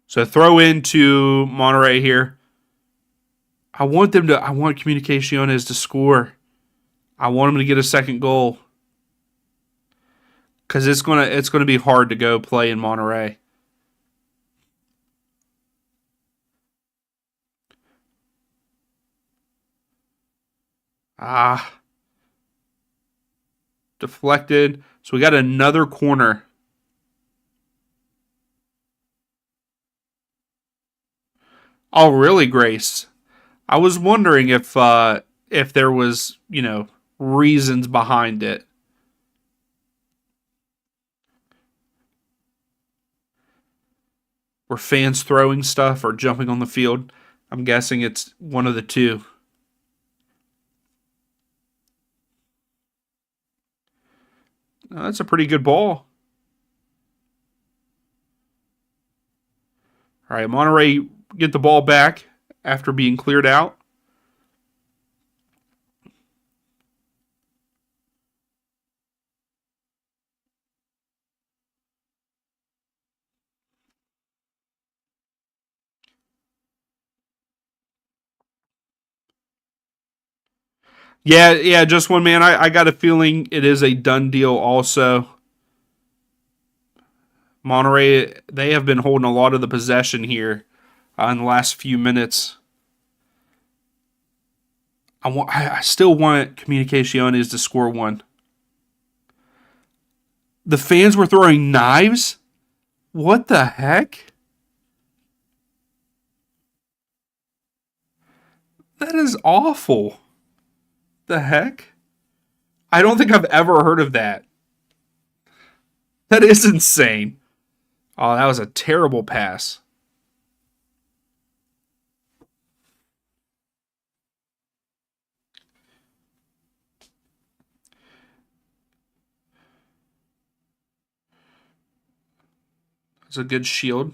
So throw into Monterrey here. I want Comunicaciones to score. I want them to get a second goal. Because it's gonna be hard to go play in Monterrey. Ah. Deflected. So we got another corner. Oh, really, Grace? I was wondering if there was, reasons behind it. Were fans throwing stuff or jumping on the field? I'm guessing it's one of the two. Oh, that's a pretty good ball. All right, Monterey get the ball back after being cleared out. Yeah, just one man. I got a feeling it is a done deal also. Monterey, they have been holding a lot of the possession here in the last few minutes. I still want Comunicaciones to score one. The fans were throwing knives? What the heck? That is awful. The heck? I don't think I've ever heard of that. That is insane. Oh, that was a terrible pass. That's a good shield.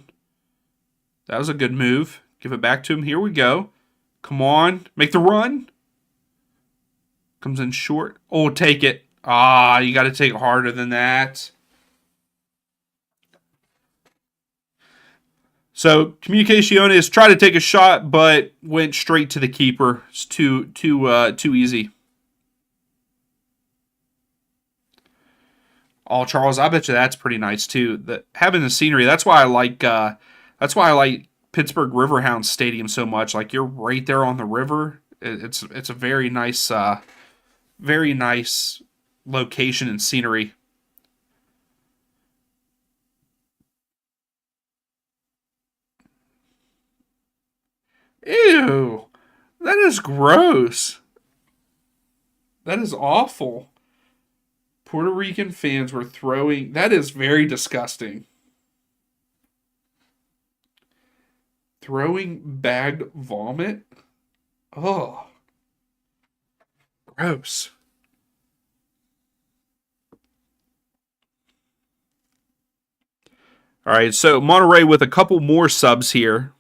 That was a good move. Give it back to him. Here we go. Come on. Make the run. Comes in short. Oh, take it. Ah, you got to take it harder than that. So Comunicaciones tried to take a shot, but went straight to the keeper. It's too easy. Oh, Charles, I bet you that's pretty nice too. Having the scenery. That's why I like. That's why I like Pittsburgh Riverhounds Stadium so much. Like you're right there on the river. It's a very nice location and scenery. Ew, that is gross. That is awful. Puerto Rican fans were throwing. That is very disgusting. Throwing bagged vomit. Oh, gross. All right, so Monterey with a couple more subs here.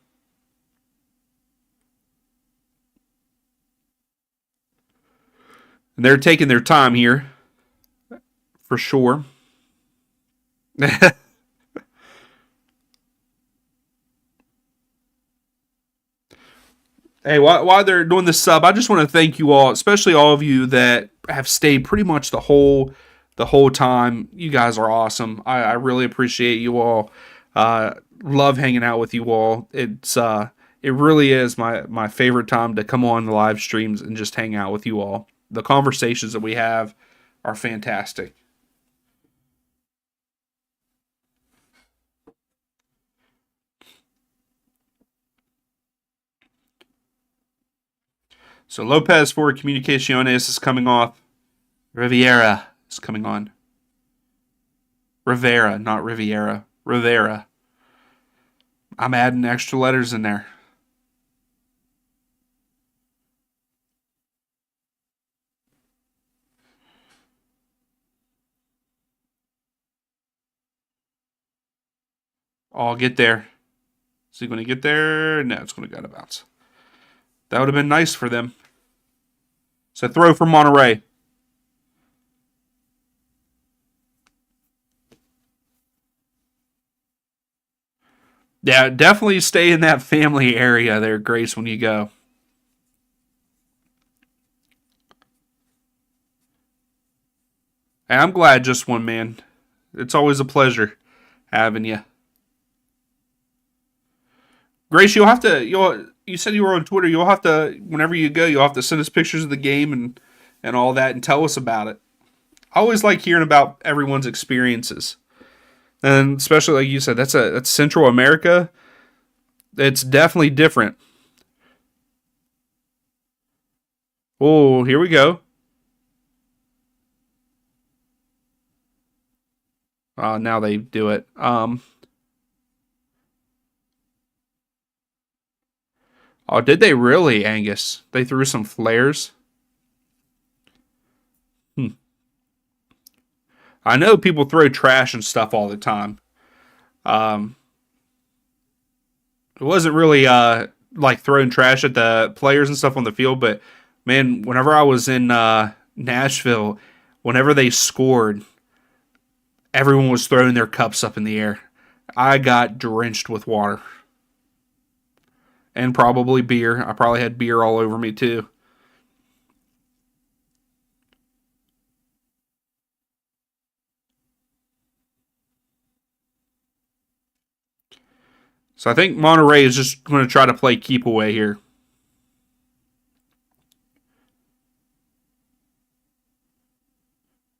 And they're taking their time here for sure. Hey, while they're doing this sub, I just want to thank you all, especially all of you that have stayed pretty much the whole time. You guys are awesome. I really appreciate you all. Love hanging out with you all. It really is my favorite time to come on the live streams and just hang out with you all. The conversations that we have are fantastic. So Lopez for Comunicaciones is coming off. Riviera is coming on. Rivera, not Riviera. Rivera. I'm adding extra letters in there. Oh, I'll get there. Is he going to get there? No, it's going to go to bounce. That would have been nice for them. So throw for Monterey. Yeah, definitely stay in that family area there, Grace, when you go. And I'm glad just one man. It's always a pleasure having you. Grace, you said you were on Twitter. You'll have to whenever you go, you'll have to send us pictures of the game and all that and tell us about it. I always like hearing about everyone's experiences. And especially like you said, that's Central America. It's definitely different. Oh, here we go. Now they do it. Oh, did they really, Angus? They threw some flares. Hmm. I know people throw trash and stuff all the time. Um, it wasn't really like throwing trash at the players and stuff on the field, but man, whenever I was in Nashville, whenever they scored, everyone was throwing their cups up in the air. I got drenched with water and probably beer. I probably had beer all over me too. So I think Monterey is just going to try to play keep away here.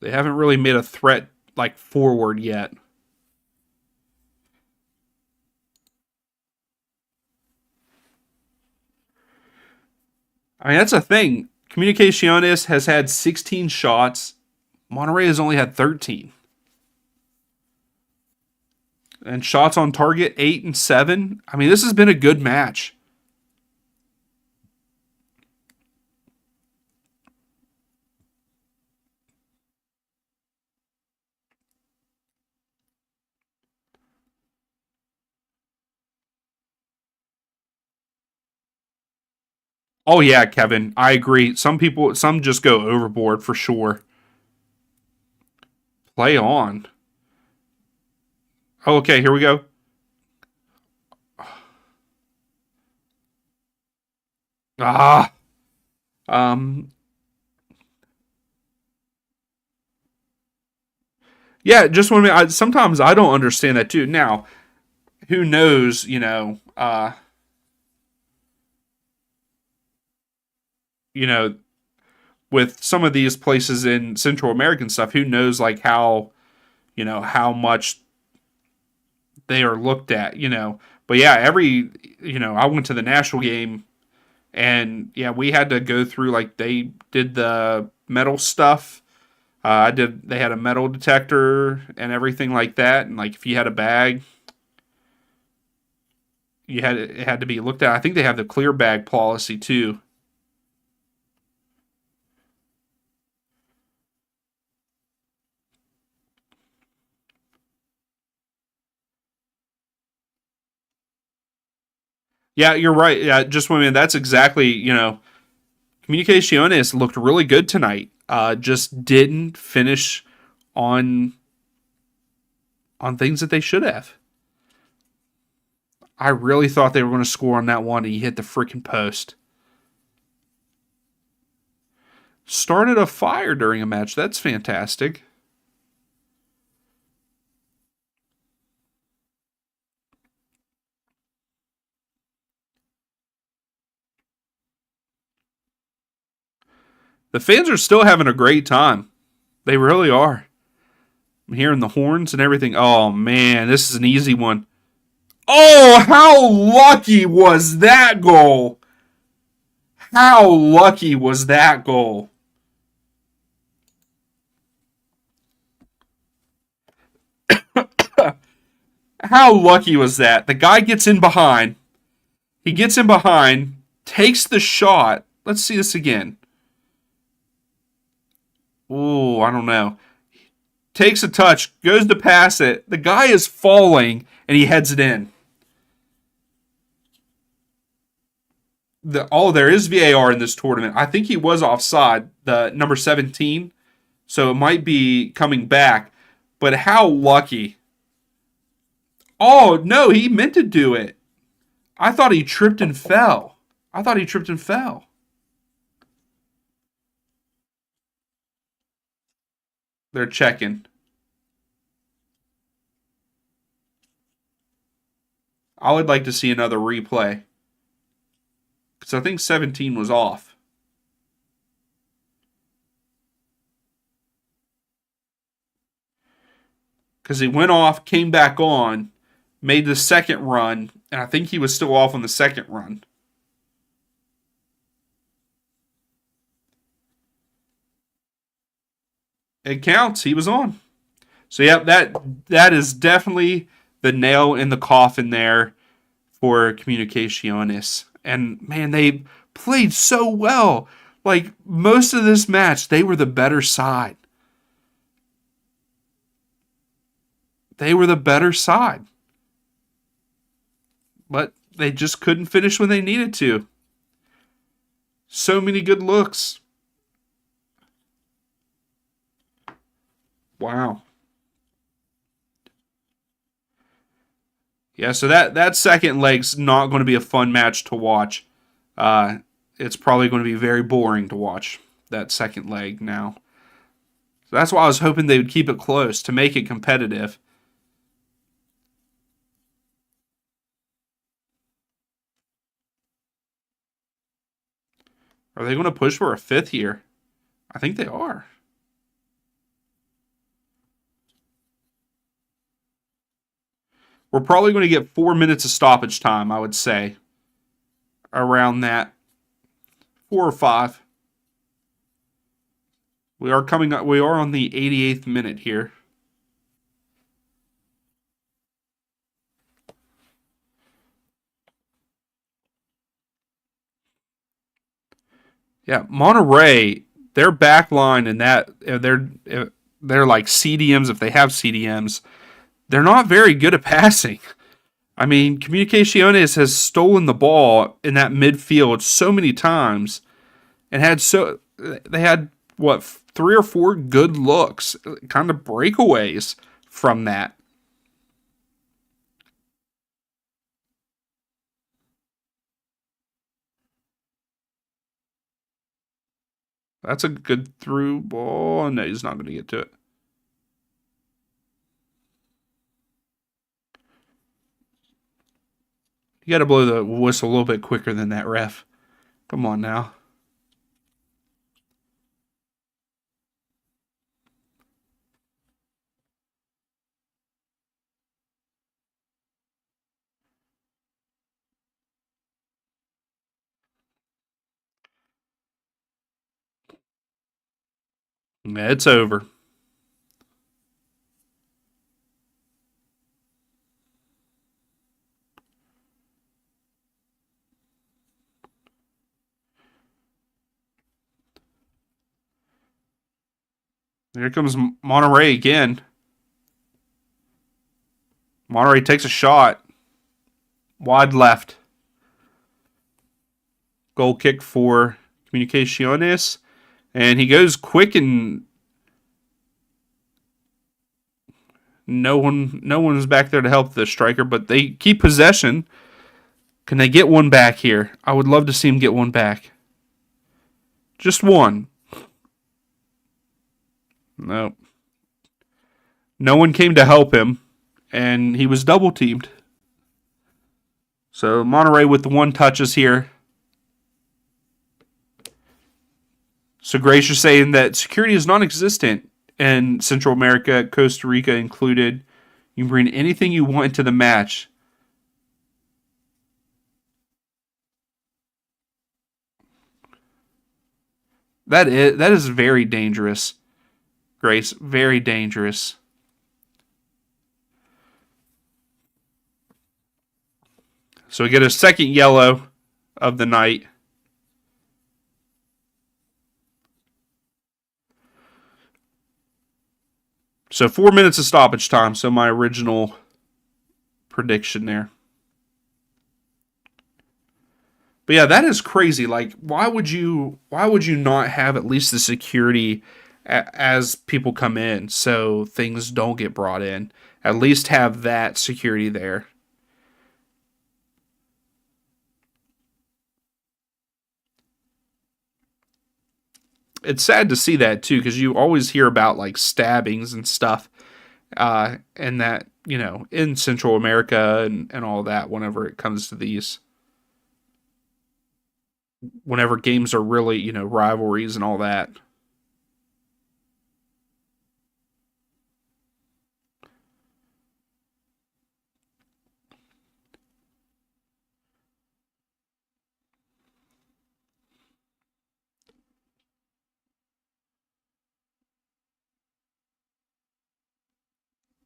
They haven't really made a threat like forward yet. I mean, that's a thing. Comunicaciones has had 16 shots. Monterey has only had 13. And shots on target, 8 and 7. I mean, this has been a good match. Oh, yeah, Kevin. I agree. Some just go overboard for sure. Play on. Oh, okay, here we go. Ah. Um, yeah, just when sometimes I don't understand that too. Now, who knows, you know, with some of these places in Central American stuff, who knows like how, how much they are looked at. But yeah, I went to the Nashville game, and yeah, we had to go through, like, they did the metal stuff. They had a metal detector and everything like that. And like, if you had a bag, it had to be looked at. I think they have the clear bag policy too. Yeah, you're right. Yeah, just women. That's exactly, Comunicaciones looked really good tonight. Just didn't finish on things that they should have. I really thought they were going to score on that one, and he hit the freaking post. Started a fire during a match. That's fantastic. The fans are still having a great time. They really are. I'm hearing the horns and everything. Oh, man, this is an easy one. Oh, how lucky was that goal? How lucky was that goal? How lucky was that? The guy gets in behind. He gets in behind, takes the shot. Let's see this again. Oh, I don't know. Takes a touch, goes to pass it. The guy is falling, and he heads it in. There is VAR in this tournament. I think he was offside, the number 17, so it might be coming back. But how lucky. Oh, no, he meant to do it. I thought he tripped and fell. I thought he tripped and fell. They're checking. I would like to see another replay, because I think 17 was off. Because he went off, came back on, made the second run, and I think he was still off on the second run. It counts. He was on. So yep, that is definitely the nail in the coffin there for Comunicaciones. And man, they played so well. Like, most of this match, they were the better side. They were the better side. But they just couldn't finish when they needed to. So many good looks. Wow. Yeah, so that second leg's not going to be a fun match to watch. Uh, it's probably going to be very boring to watch that second leg now. So that's why I was hoping they would keep it close to make it competitive. Are they going to push for a fifth here? I think they are. We're probably going to get 4 minutes of stoppage time, I would say. Around that. 4 or 5. We are coming up. We are on the 88th minute here. Yeah, Monterrey, their back line and that they're like CDMs, if they have CDMs. They're not very good at passing. I mean, Comunicaciones has stolen the ball in that midfield so many times, and they had what, 3 or 4 good looks, kind of breakaways from that. That's a good through ball. No, he's not going to get to it. You got to blow the whistle a little bit quicker than that, ref. Come on now. Yeah, it's over. Here comes Monterrey again. Monterrey takes a shot. Wide left. Goal kick for Comunicaciones. And he goes quick, and no one's back there to help the striker, but they keep possession. Can they get one back here? I would love to see him get one back. Just one. No. No one came to help him, and he was double teamed. So Monterrey with the one touches here. So Gracious saying that security is non-existent in Central America, Costa Rica included. You can bring anything you want into the match. That is very dangerous, Grace. Very dangerous. So we get a second yellow of the night. So 4 minutes of stoppage time. So my original prediction there. But yeah, that is crazy. Like, why would you not have at least the security as people come in so things don't get brought in? At least have that security there. It's sad to see that too, because you always hear about like stabbings and stuff, and that in Central America and all that. Whenever it comes to these, whenever games are really rivalries and all that.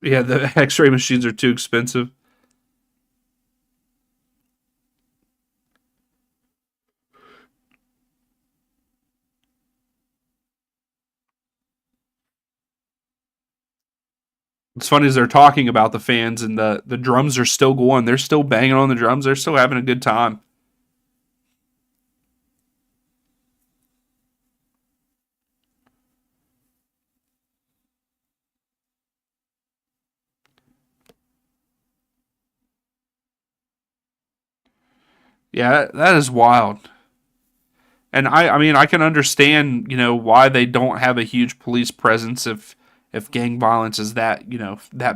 Yeah, the X-ray machines are too expensive. It's funny as they're talking about the fans and the drums are still going. They're still banging on the drums. They're still having a good time. Yeah, that is wild. And I mean, I can understand, why they don't have a huge police presence if gang violence is that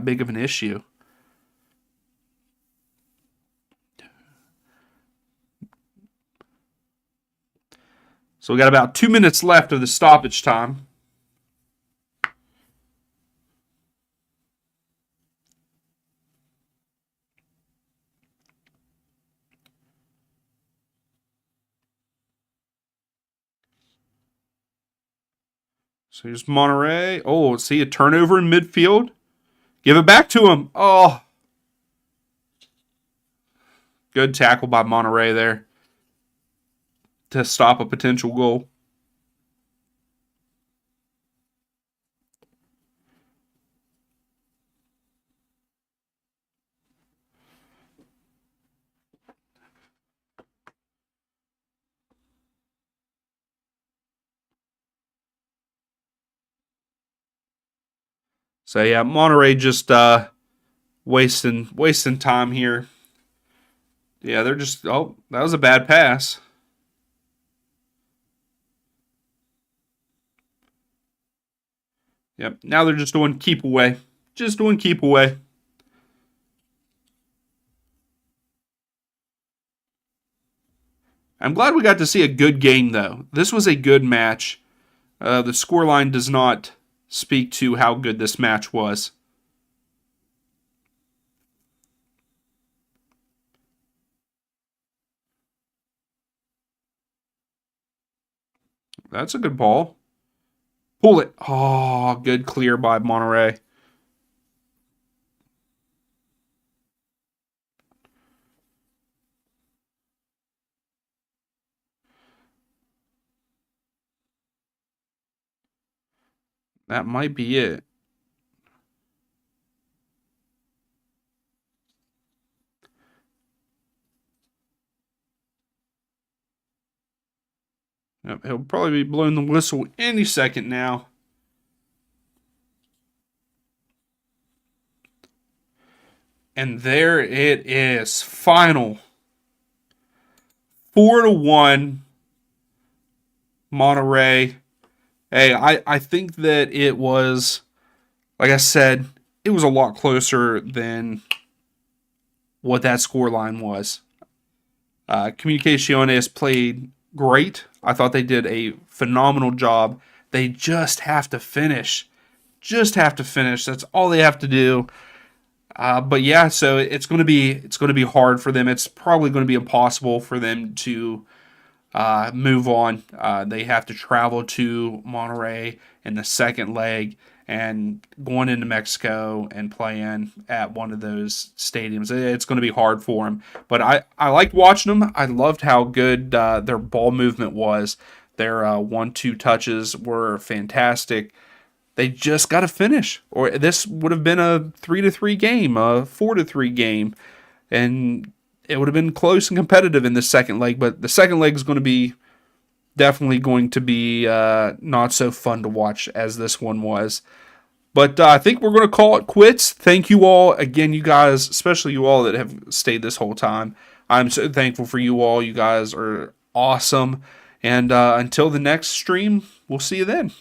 big of an issue. So we got about 2 minutes left of the stoppage time. So here's Monterey. Oh, see a turnover in midfield. Give it back to him. Oh, good tackle by Monterey there to stop a potential goal. So yeah, Monterey just wasting time here. Yeah, they're just that was a bad pass. Yep. Now they're just doing keep away. Just doing keep away. I'm glad we got to see a good game though. This was a good match. The scoreline does not speak to how good this match was. That's a good ball. Pull it. Oh, good clear by Monterrey. That might be it. Yep, he'll probably be blowing the whistle any second now. And there it is. Final 4-1 Monterey. Hey, I think that it was, like I said, it was a lot closer than what that score line was. Comunicaciones played great. I thought they did a phenomenal job. They just have to finish. Just have to finish. That's all they have to do. But yeah, so it's going to be hard for them. It's probably going to be impossible for them to move on. They have to travel to Monterrey in the second leg and going into Mexico and playing at one of those stadiums. It's going to be hard for them. But I liked watching them. I loved how good their ball movement was. Their 1-2 touches were fantastic. They just got to finish, or this would have been a 3-3 game, a 4-3 game, and it would have been close and competitive in the second leg. But the second leg is going to be definitely going to be not so fun to watch as this one was. But I think we're going to call it quits. Thank you all again, you guys, especially you all that have stayed this whole time. I'm so thankful for you all. You guys are awesome. And until the next stream, we'll see you then.